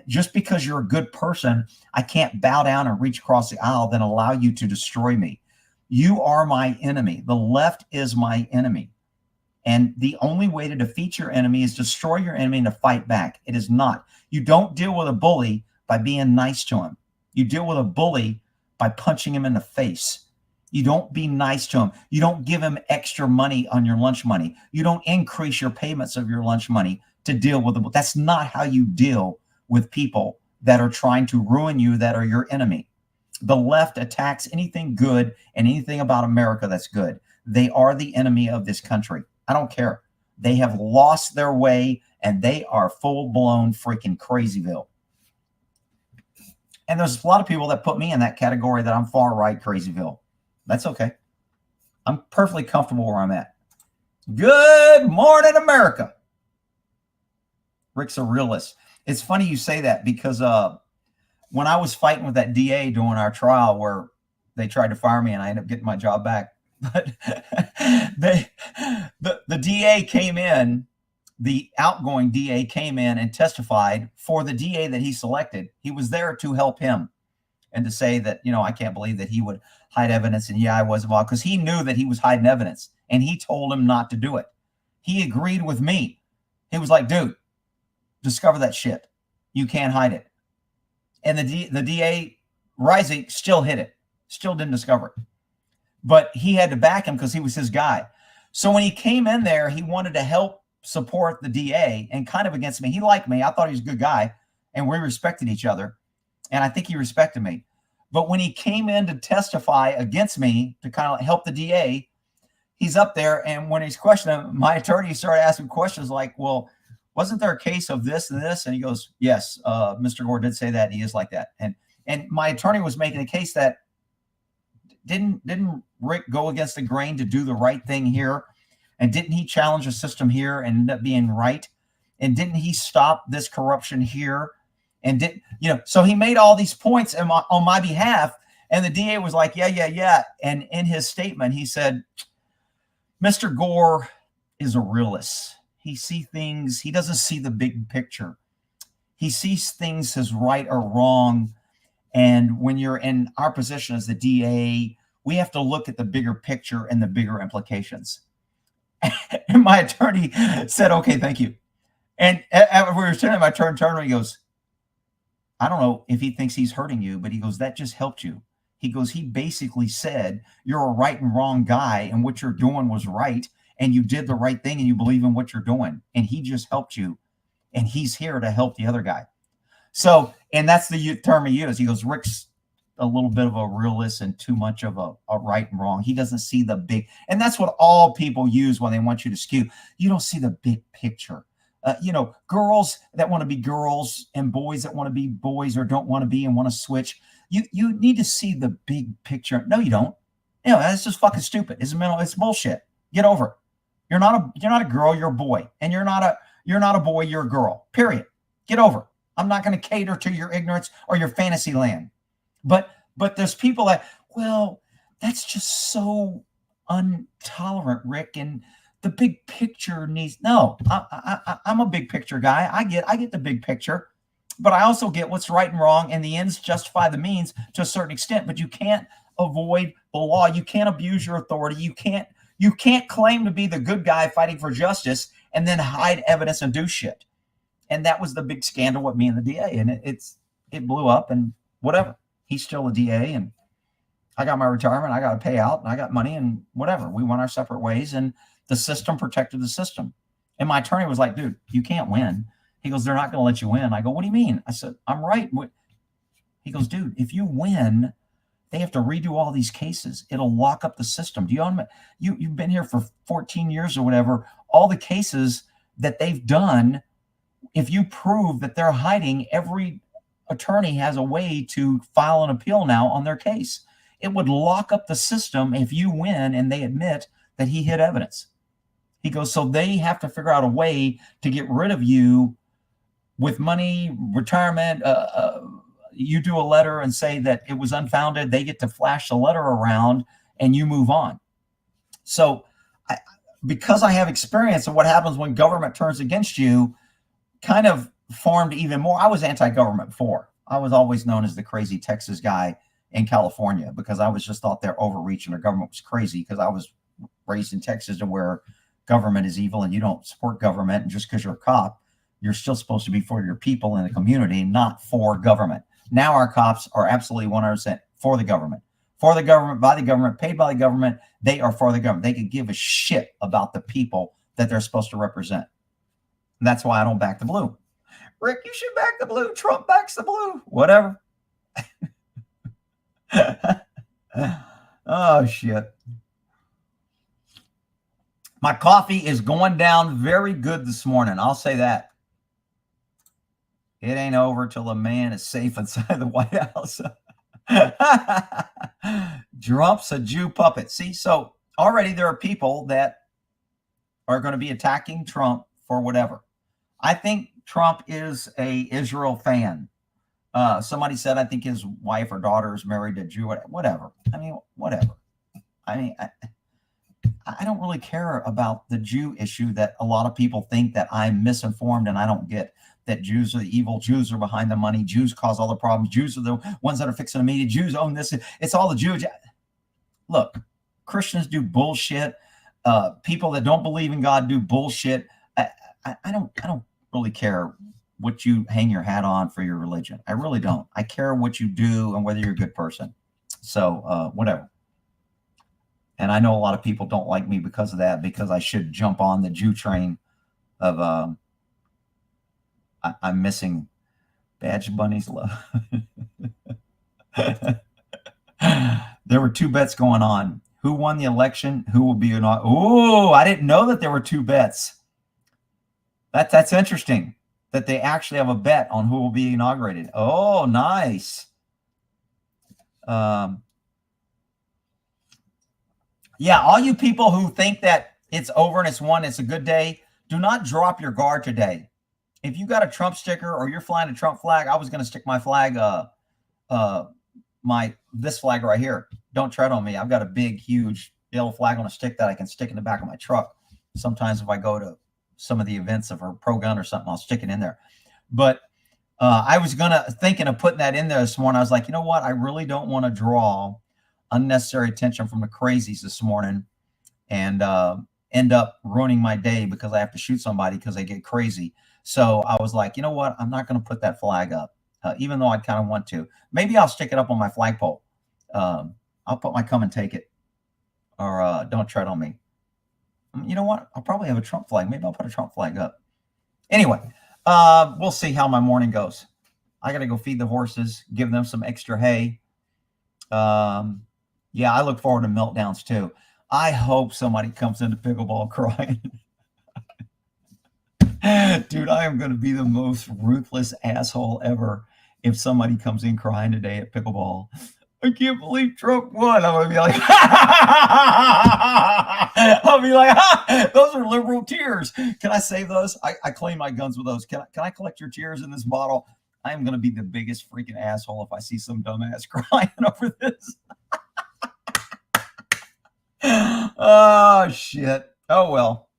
Just because you're a good person, I can't bow down and reach across the aisle, then allow you to destroy me. You are my enemy. The left is my enemy. And the only way to defeat your enemy is destroy your enemy and to fight back. It is not. You don't deal with a bully by being nice to him. You deal with a bully by punching him in the face. You don't be nice to him. You don't give him extra money on your lunch money. You don't increase your payments of your lunch money to deal with them. That's not how you deal with people that are trying to ruin you, that are your enemy. The left attacks anything good and anything about America that's good. They are the enemy of this country. I don't care. They have lost their way and they are full-blown freaking crazyville. And there's a lot of people that put me in that category that I'm far-right crazyville. That's okay. I'm perfectly comfortable where I'm at. Good morning, America. Rick's a realist. It's funny you say that because when I was fighting with that DA during our trial where they tried to fire me and I ended up getting my job back, but the DA came in the outgoing DA came in and testified for the DA that he selected. He was there to help him and to say that, I can't believe that he would hide evidence. And yeah, I was involved, because he knew that he was hiding evidence and he told him not to do it. He agreed with me. He was like, dude, discover that shit. You can't hide it. And the DA, Reisig, still hid it, still didn't discover it. But he had to back him because he was his guy. So when he came in there, he wanted to help support the DA and kind of against me. He liked me. I thought he was a good guy, and we respected each other. And I think he respected me. But when he came in to testify against me to kind of help the DA, he's up there. And when he's questioning him, my attorney started asking questions like, well, wasn't there a case of this and this? And he goes, yes, Mr. Gore did say that. He is like that. And my attorney was making a case that didn't Rick go against the grain to do the right thing here? And didn't he challenge the system here and end up being right? And didn't he stop this corruption here? And so he made all these points on my behalf. And the DA was like, yeah. And in his statement, he said, Mr. Gore is a realist. He sees things. He doesn't see the big picture. He sees things as right or wrong. And when you're in our position as the DA, we have to look at the bigger picture and the bigger implications. And my attorney said, okay, thank you. And we were sitting, my turn, he goes, I don't know if he thinks he's hurting you, but he goes, that just helped you. He goes, he basically said, you're a right and wrong guy, and what you're doing was right, and you did the right thing, and you believe in what you're doing. And he just helped you, and he's here to help the other guy. So, and that's the term he used. He goes, Rick's a little bit of a realist and too much of a right and wrong. He doesn't see the big, and that's what all people use when they want you to skew. You don't see the big picture. Girls that want to be girls and boys that want to be boys or don't want to be and want to switch. You need to see the big picture. No, you don't. That's just fucking stupid. It's bullshit. Get over it. You're not a girl, you're a boy. And you're not a boy, you're a girl. Period. Get over it. I'm not going to cater to your ignorance or your fantasy land. But there's people that, well, that's just so intolerant, Rick, and the big picture needs. No, I'm a big picture guy. I get the big picture, but I also get what's right and wrong, and the ends justify the means to a certain extent. But you can't avoid the law. You can't abuse your authority. You can't claim to be the good guy fighting for justice and then hide evidence and do shit. And that was the big scandal with me and the DA, and it blew up, and whatever. He's still a DA, and I got my retirement. I got a payout, and I got money, and whatever. We went our separate ways, and the system protected the system. And my attorney was like, dude, you can't win. He goes, they're not going to let you win. I go, what do you mean? I said, I'm right. He goes, dude, if you win, they have to redo all these cases. It'll lock up the system. Do you've been here for 14 years or whatever. All the cases that they've done, if you prove that they're hiding, every attorney has a way to file an appeal now on their case. It would lock up the system if you win and they admit that he hid evidence. He goes, so they have to figure out a way to get rid of you with money, retirement. You do a letter and say that it was unfounded. They get to flash the letter around and you move on. So because I have experience of what happens when government turns against you, kind of formed even more. I was anti-government before. I was always known as the crazy Texas guy in California because I was just thought their overreach and their government was crazy because I was raised in Texas to where government is evil and you don't support government. And just because you're a cop, you're still supposed to be for your people in the community, not for government. Now our cops are absolutely 100% for the government, by the government, paid by the government. They are for the government. They could give a shit about the people that they're supposed to represent. And that's why I don't back the blue. Rick, you should back the blue. Trump backs the blue. Whatever. Oh, shit. My coffee is going down very good this morning. I'll say that. It ain't over till the man is safe inside the White House. Trump's a Jew puppet. See, so already there are people that are going to be attacking Trump for whatever. I think Trump is a Israel fan. Somebody said, I think his wife or daughter is married to a Jew, whatever. I mean, whatever. I mean, I don't really care about the Jew issue that a lot of people think that I'm misinformed and I don't get. That Jews are the evil, Jews are behind the money, Jews cause all the problems, Jews are the ones that are fixing the media, Jews own this. It's all the Jews. Look, Christians do bullshit. People that don't believe in God do bullshit. I don't really care what you hang your hat on for your religion. I really don't. I care what you do and whether you're a good person. So whatever. And I know a lot of people don't like me because of that, because I should jump on the Jew train of I'm missing Badge Bunny's love. There were two bets going on. Who won the election? Who will be inaugurated? Oh, I didn't know that there were two bets. That's interesting that they actually have a bet on who will be inaugurated. Oh, nice. Yeah, all you people who think that it's over and it's won, it's a good day, do not drop your guard today. If you got a Trump sticker or you're flying a Trump flag, I was going to stick my flag, this flag right here. Don't tread on me. I've got a big, huge yellow flag on a stick that I can stick in the back of my truck. Sometimes if I go to some of the events of a pro gun or something, I'll stick it in there. But I was thinking of putting that in there this morning. I was like, you know what? I really don't want to draw unnecessary attention from the crazies this morning and end up ruining my day because I have to shoot somebody because they get crazy. So I was like, you know what? I'm not going to put that flag up, even though I kind of want to. Maybe I'll stick it up on my flagpole. I'll put my come and take it, or don't tread on me. You know what? I'll probably have a Trump flag. Maybe I'll put a Trump flag up. Anyway, we'll see how my morning goes. I got to go feed the horses, give them some extra hay. Yeah, I look forward to meltdowns too. I hope somebody comes into pickleball crying. Dude, I am going to be the most ruthless asshole ever if somebody comes in crying today at pickleball. I can't believe Trump won. I'm going to be like, I'll be like, those are liberal tears. Can I save those? I clean my guns with those. Can I collect your tears in this bottle? I am going to be the biggest freaking asshole if I see some dumbass crying over this. Oh, shit. Oh, well.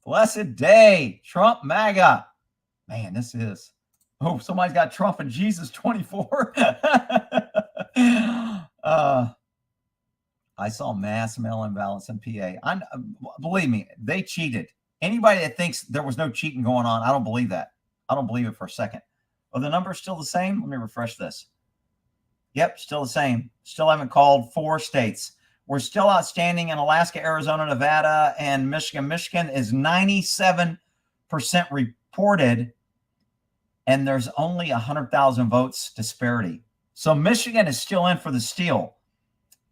Blessed day, Trump MAGA. Man, this is. Oh, somebody's got Trump and Jesus 24. I saw mass mail-in ballots in PA. Believe me, they cheated. Anybody that thinks there was no cheating going on, I don't believe that. I don't believe it for a second. Are the numbers still the same? Let me refresh this. Yep, still the same. Still haven't called 4 states. We're still outstanding in Alaska, Arizona, Nevada, and Michigan. Michigan is 97% reported, and there's only 100,000 votes disparity. So Michigan is still in for the steal,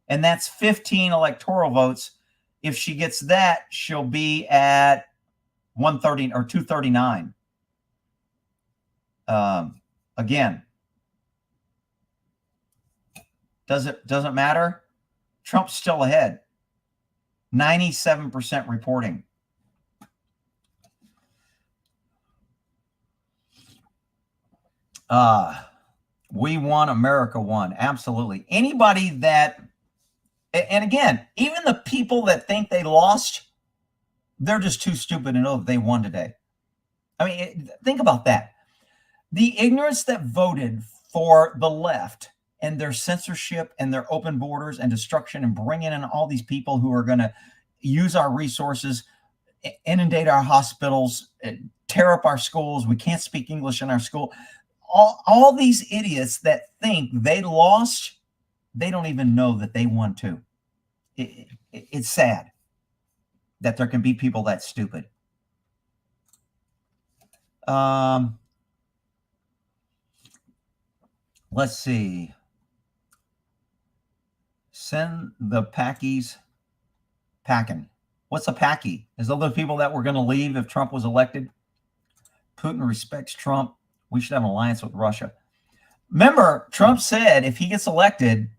and that's 15 electoral votes. If she gets that, she'll be at 130 or 239. Again, doesn't matter. Trump's still ahead. 97% reporting. We won, America won. Absolutely. Anybody that, and again, even the people that think they lost, they're just too stupid to know that they won today. I mean, think about that. The ignorance that voted for the left and their censorship and their open borders and destruction and bringing in all these people who are going to use our resources, inundate our hospitals, tear up our schools. We can't speak English in our school. All these idiots that think they lost, they don't even know that they won too. It's sad that there can be people that stupid. Let's see. Send the packies packing. What's a packy? Is those the people that were going to leave if Trump was elected? Putin respects Trump. We should have an alliance with Russia. Remember, Trump said if he gets elected,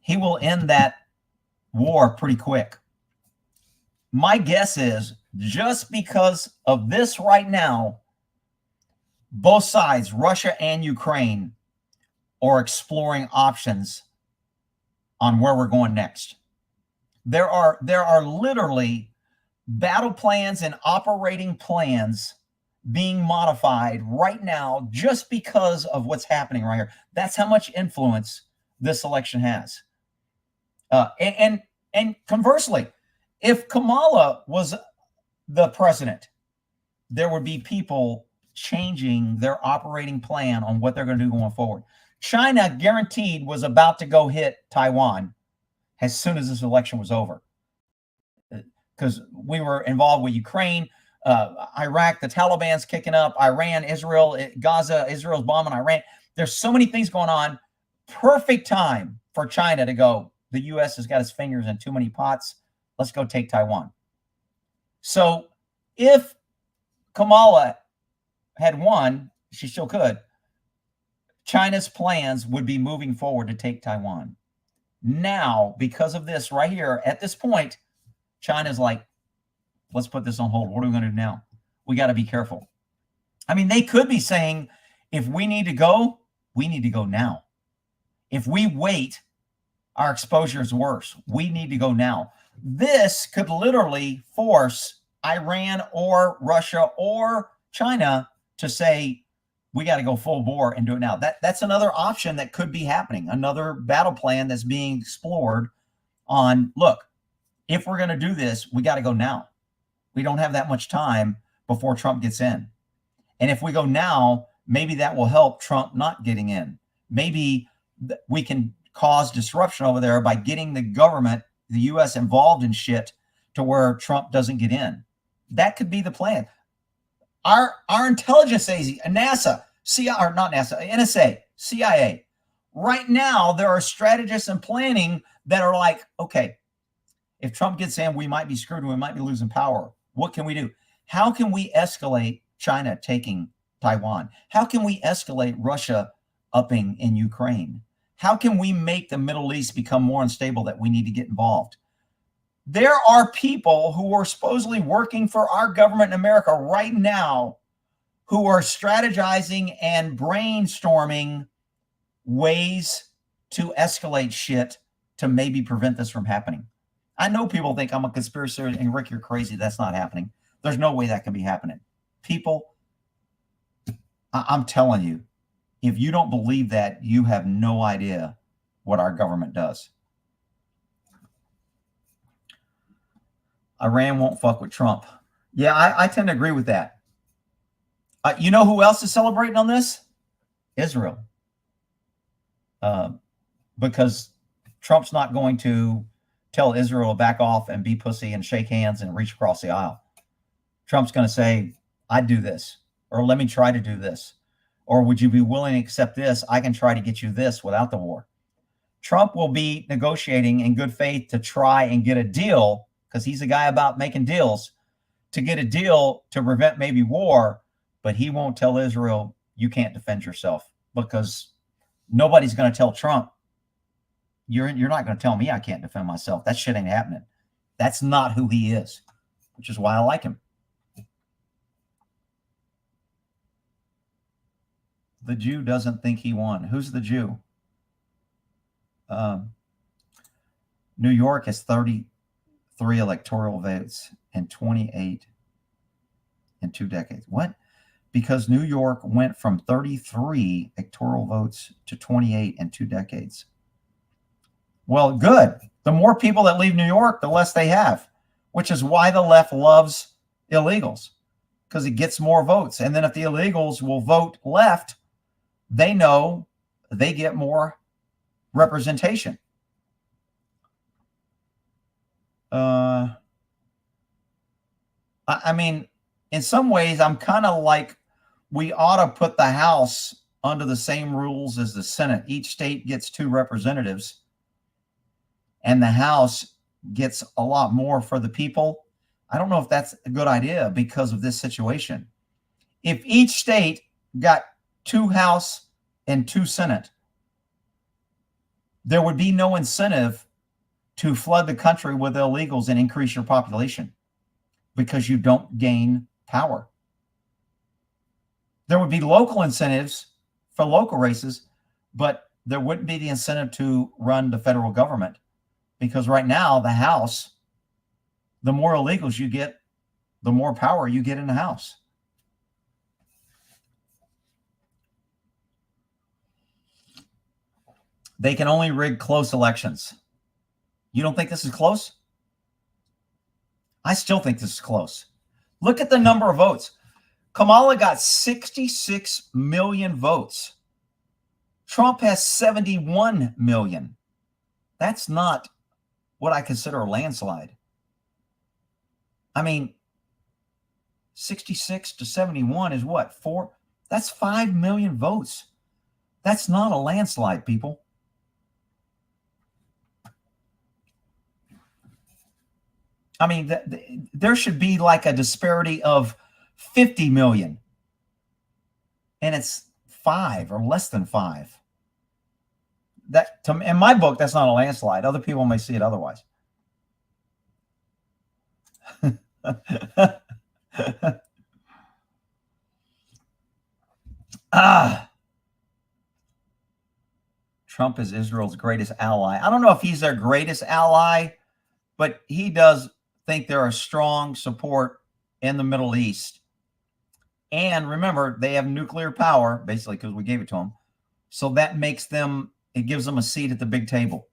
he will end that war pretty quick. My guess is just because of this right now, both sides, Russia and Ukraine, or exploring options on where we're going next. There are literally battle plans and operating plans being modified right now just because of what's happening right here. That's how much influence this election has. And conversely, if Kamala was the president, there would be people changing their operating plan on what they're going to do going forward. China guaranteed was about to go hit Taiwan as soon as this election was over, because we were involved with Ukraine, Iraq, the Taliban's kicking up, Iran, Israel, Gaza, Israel's bombing Iran. There's so many things going on. Perfect time for China to go, the U.S. has got its fingers in too many pots. Let's go take Taiwan. So if Kamala had won, she still could, China's plans would be moving forward to take Taiwan. Now, because of this right here, at this point, China's like, let's put this on hold. What are we going to do now? We got to be careful. I mean, they could be saying, if we need to go, we need to go now. If we wait, our exposure is worse. We need to go now. This could literally force Iran or Russia or China to say, we got to go full bore and do it now. That's another option that could be happening. Another battle plan that's being explored on, look, if we're going to do this, we got to go now. We don't have that much time before Trump gets in. And if we go now, maybe that will help Trump not getting in. Maybe we can cause disruption over there by getting the government, the U.S. involved in shit to where Trump doesn't get in. That could be the plan. Our intelligence agency, NASA, CIA, or not NASA, NSA, CIA. Right now, there are strategists and planning that are like, okay, if Trump gets in, we might be screwed and we might be losing power. What can we do? How can we escalate China taking Taiwan? How can we escalate Russia upping in Ukraine? How can we make the Middle East become more unstable that we need to get involved? There are people who are supposedly working for our government in America right now who are strategizing and brainstorming ways to escalate shit to maybe prevent this from happening. I know people think I'm a conspiracy theorist and Rick, you're crazy. That's not happening. There's no way that can be happening. People, I'm telling you, if you don't believe that, you have no idea what our government does. Iran won't fuck with Trump. Yeah, I tend to agree with that. You know who else is celebrating on this? Israel. Because Trump's not going to tell Israel to back off and be pussy and shake hands and reach across the aisle. Trump's going to say, I'd do this, or let me try to do this. Or would you be willing to accept this? I can try to get you this without the war. Trump will be negotiating in good faith to try and get a deal, because he's a guy about making deals, to get a deal to prevent maybe war, but he won't tell Israel, you can't defend yourself, because nobody's going to tell Trump, you're not going to tell me I can't defend myself. That shit ain't happening. That's not who he is, which is why I like him. The Jew doesn't think he won. Who's the Jew? New York has 33 electoral votes and 28 in 2 decades. What? Because New York went from 33 electoral votes to 28 in 2 decades. Well, good. The more people that leave New York, the less they have, which is why the left loves illegals, because it gets more votes. And then if the illegals will vote left, they know they get more representation. I mean, in some ways, I'm kind of like, we ought to put the House under the same rules as the Senate. Each state gets 2 representatives, and the House gets a lot more for the people. I don't know if that's a good idea because of this situation. If each state got 2 House and 2 Senate, there would be no incentive to flood the country with illegals and increase your population, because you don't gain power. There would be local incentives for local races, but there wouldn't be the incentive to run the federal government, because right now the House, the more illegals you get, the more power you get in the House. They can only rig close elections. You don't think this is close? I still think this is close. Look at the number of votes. Kamala got 66 million votes. Trump has 71 million. That's not what I consider a landslide. I mean, 66 to 71 is what? 4? That's 5 million votes. That's not a landslide, people. I mean, there should be like a disparity of 50 million. And it's 5 or less than 5. That, in my book, that's not a landslide. Other people may see it otherwise. Trump is Israel's greatest ally. I don't know if he's their greatest ally, but he does think they're a strong support in the Middle East. And remember, they have nuclear power, basically, because we gave it to them. So that makes them, it gives them a seat at the big table,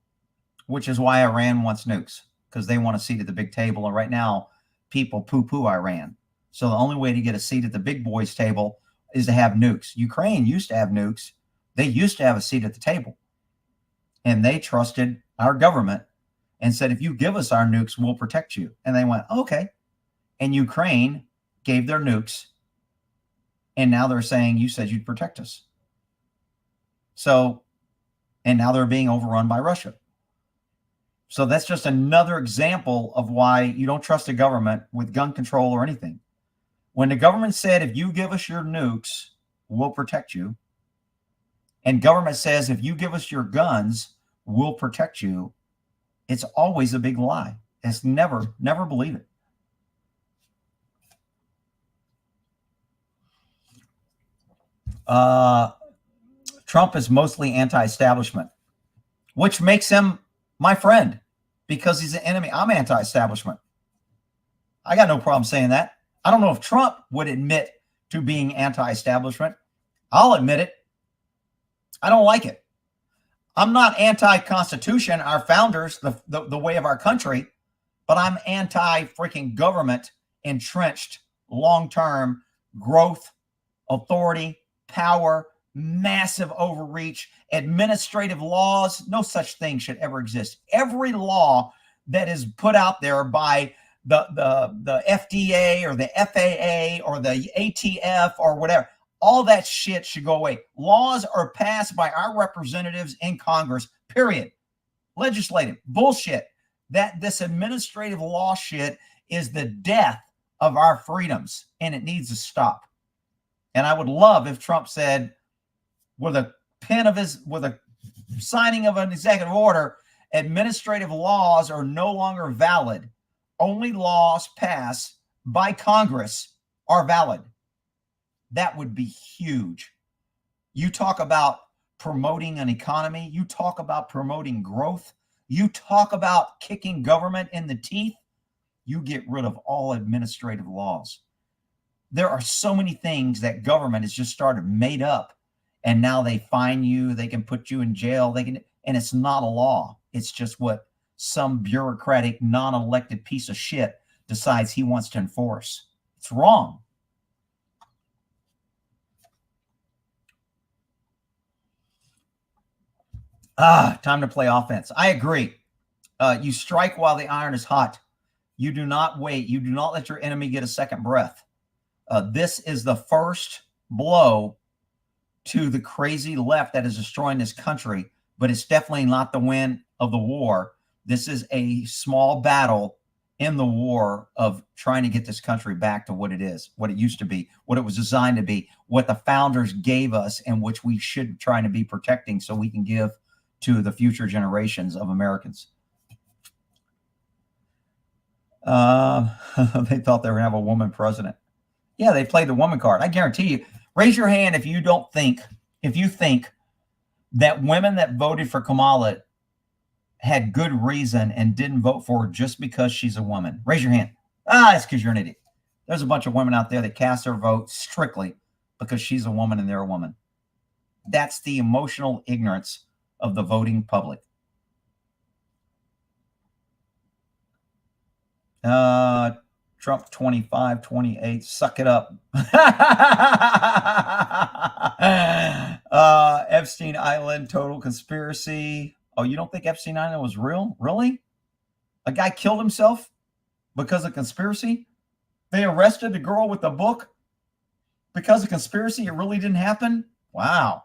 which is why Iran wants nukes, because they want a seat at the big table. And right now, people poo-poo Iran. So the only way to get a seat at the big boys' table is to have nukes. Ukraine used to have nukes. They used to have a seat at the table. And they trusted our government and said, if you give us our nukes, we'll protect you. And they went, okay. And Ukraine gave their nukes. And now they're saying, you said you'd protect us. So, and now they're being overrun by Russia. So that's just another example of why you don't trust a government with gun control or anything. When the government said, if you give us your nukes, we'll protect you. And government says, if you give us your guns, we'll protect you. It's always a big lie. It's never believe it. Trump is mostly anti-establishment, which makes him my friend because he's an enemy. I'm anti-establishment. I got no problem saying that. I don't know if Trump would admit to being anti-establishment. I'll admit it. I don't like it. I'm not anti-Constitution, our founders, the way of our country, but I'm anti-freaking government, entrenched, long-term growth, authority, power, massive overreach, administrative laws. No such thing should ever exist. Every law that is put out there by the FDA or the FAA or the ATF or whatever, all that shit should go away. Laws are passed by our representatives in Congress, period. Legislative bullshit. This administrative law shit is the death of our freedoms, and it needs to stop. And I would love if Trump said, with a signing of an executive order, administrative laws are no longer valid. Only laws passed by Congress are valid. That would be huge. You talk about promoting an economy. You talk about promoting growth. You talk about kicking government in the teeth. You get rid of all administrative laws. There are so many things that government has just started made up, and now they fine you. They can put you in jail. And it's not a law. It's just what some bureaucratic, non-elected piece of shit decides he wants to enforce. It's wrong. Time to play offense. I agree. You strike while the iron is hot. You do not wait. You do not let your enemy get a second breath. This is the first blow to the crazy left that is destroying this country, but it's definitely not the win of the war. This is a small battle in the war of trying to get this country back to what it is, what it used to be, what it was designed to be, what the founders gave us, and which we should try to be protecting so we can give to the future generations of Americans. They thought they were going to have a woman president. Yeah, they played the woman card. I guarantee you. Raise your hand if you think that women that voted for Kamala had good reason and didn't vote for her just because she's a woman? Raise your hand. It's because you're an idiot. There's a bunch of women out there that cast their vote strictly because she's a woman and they're a woman. That's the emotional ignorance of the voting public. Trump 25, 28, suck it up. Epstein Island, total conspiracy. Oh, you don't think Epstein Island was real? Really? A guy killed himself because of conspiracy? They arrested the girl with the book because of conspiracy? It really didn't happen? Wow.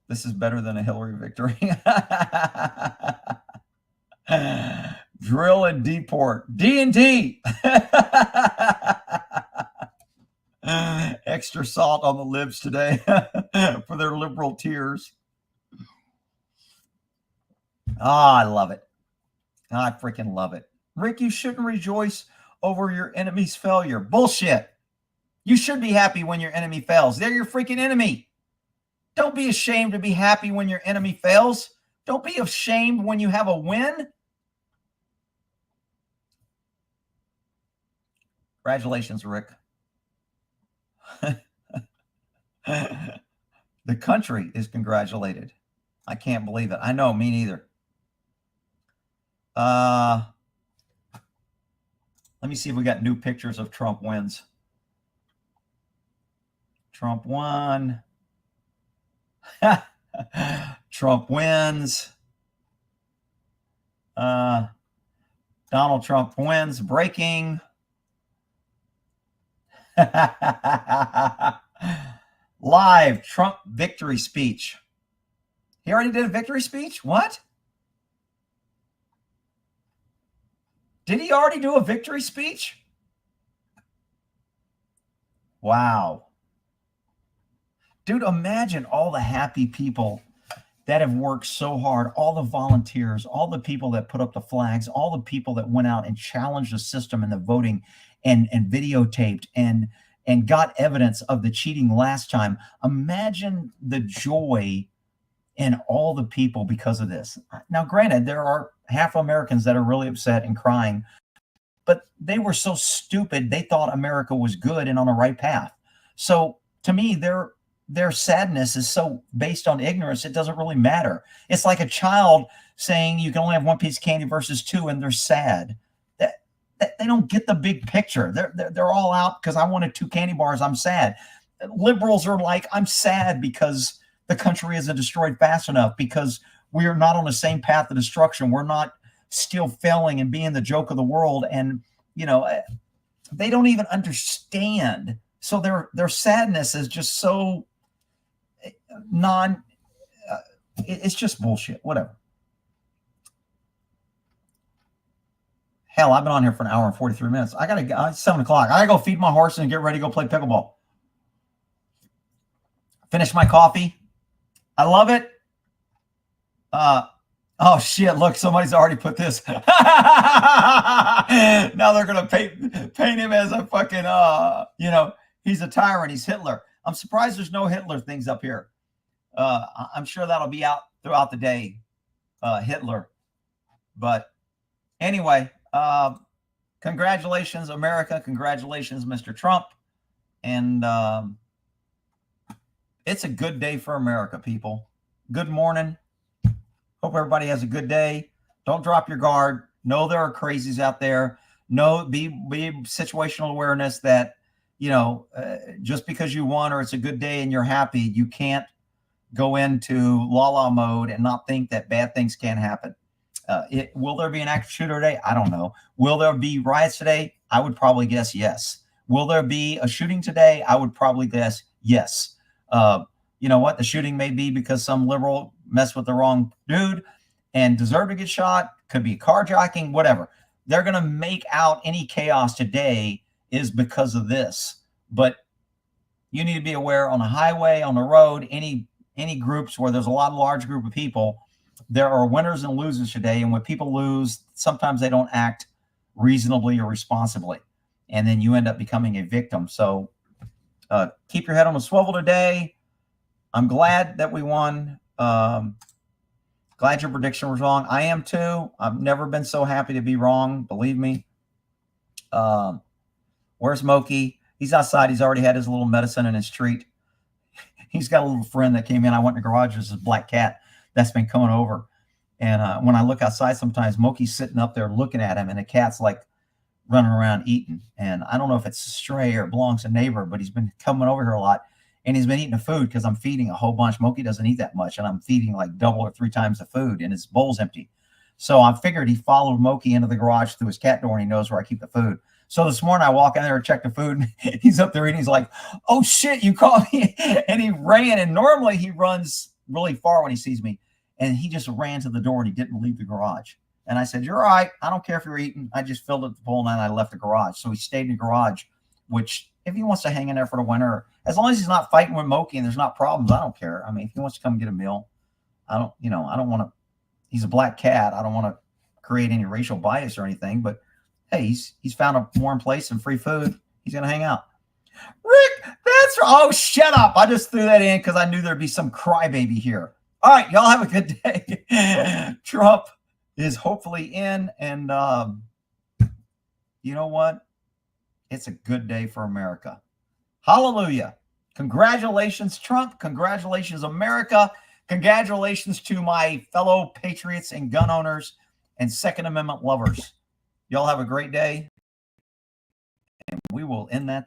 This is better than a Hillary victory. Drill and deport. D&D. Extra salt on the libs today for their liberal tears. I love it. I freaking love it. Rick, you shouldn't rejoice over your enemy's failure. Bullshit. You should be happy when your enemy fails. They're your freaking enemy. Don't be ashamed to be happy when your enemy fails. Don't be ashamed when you have a win. Congratulations, Rick. The country is congratulated. I can't believe it. I know, me neither. Let me see if we got new pictures of Trump wins. Trump won. Trump wins. Donald Trump wins. Breaking. Live Trump victory speech. He already did a victory speech? What? Did he already do a victory speech? Wow. Dude, imagine all the happy people that have worked so hard, all the volunteers, all the people that put up the flags, all the people that went out and challenged the system and the voting and videotaped and got evidence of the cheating last time. Imagine the joy in all the people because of this. Now, granted, there are half Americans that are really upset and crying, but they were so stupid they thought America was good and on the right path. So to me, their sadness is so based on ignorance, it doesn't really matter. It's like a child saying you can only have one piece of candy versus two, and they're sad. They don't get the big picture. They're all out because I wanted 2 candy bars. I'm sad. Liberals are like, I'm sad because the country isn't destroyed fast enough, because we are not on the same path of destruction. We're not still failing and being the joke of the world. And, they don't even understand. So their sadness is just so it's just bullshit. Whatever. Hell, I've been on here for an hour and 43 minutes. I gotta go. It's 7 o'clock. I gotta go feed my horse and get ready to go play pickleball. Finish my coffee. I love it. Oh shit! Look, somebody's already put this. Now they're gonna paint him as a fucking he's a tyrant. He's Hitler. I'm surprised there's no Hitler things up here. I'm sure that'll be out throughout the day. Hitler. But anyway, congratulations, America. Congratulations, Mr. Trump. And it's a good day for America, people. Good morning. Hope everybody has a good day. Don't drop your guard. Know there are crazies out there. Know, be situational awareness that, just because you won or it's a good day and you're happy, you can't go into la-la mode and not think that bad things can happen. Will there be an active shooter today? I don't know. Will there be riots today? I would probably guess yes. Will there be a shooting today? I would probably guess yes. You know what? The shooting may be because some liberal messed with the wrong dude and deserved to get shot. Could be carjacking, whatever. They're going to make out any chaos today is because of this. But you need to be aware on the highway, on the road, any groups where there's a large group of people, there are winners and losers today. And when people lose, sometimes they don't act reasonably or responsibly. And then you end up becoming a victim. So keep your head on a swivel today. I'm glad that we won. Glad your prediction was wrong. I am too. I've never been so happy to be wrong. Believe me. Where's Moki? He's outside. He's already had his little medicine and his treat. He's got a little friend that came in. I went in the garage. There's this black cat that's been coming over. And when I look outside sometimes, Moki's sitting up there looking at him, and the cat's like running around eating. And I don't know if it's a stray or it belongs to a neighbor, but he's been coming over here a lot. And he's been eating the food because I'm feeding a whole bunch. Moki doesn't eat that much, and I'm feeding like double or 3 times the food, and his bowl's empty. So I figured he followed Moki into the garage through his cat door, and he knows where I keep the food. So this morning I walk in there and check the food, and he's up there eating. He's like, "Oh shit, you called me!" And he ran. And normally he runs really far when he sees me, and he just ran to the door and he didn't leave the garage. And I said, "You're all right. I don't care if you're eating." I just filled up the bowl and then I left the garage. So he stayed in the garage, which if he wants to hang in there for the winter, as long as he's not fighting with Moki and there's not problems, I don't care. I mean, if he wants to come get a meal, I don't want to. He's a black cat. I don't want to create any racial bias or anything, but hey, he's found a warm place and free food. He's going to hang out. Rick, that's oh, shut up. I just threw that in because I knew there'd be some crybaby here. All right, y'all have a good day. Trump is hopefully in, and you know what? It's a good day for America. Hallelujah. Congratulations, Trump. Congratulations, America. Congratulations to my fellow patriots and gun owners and Second Amendment lovers. Y'all have a great day, and we will end that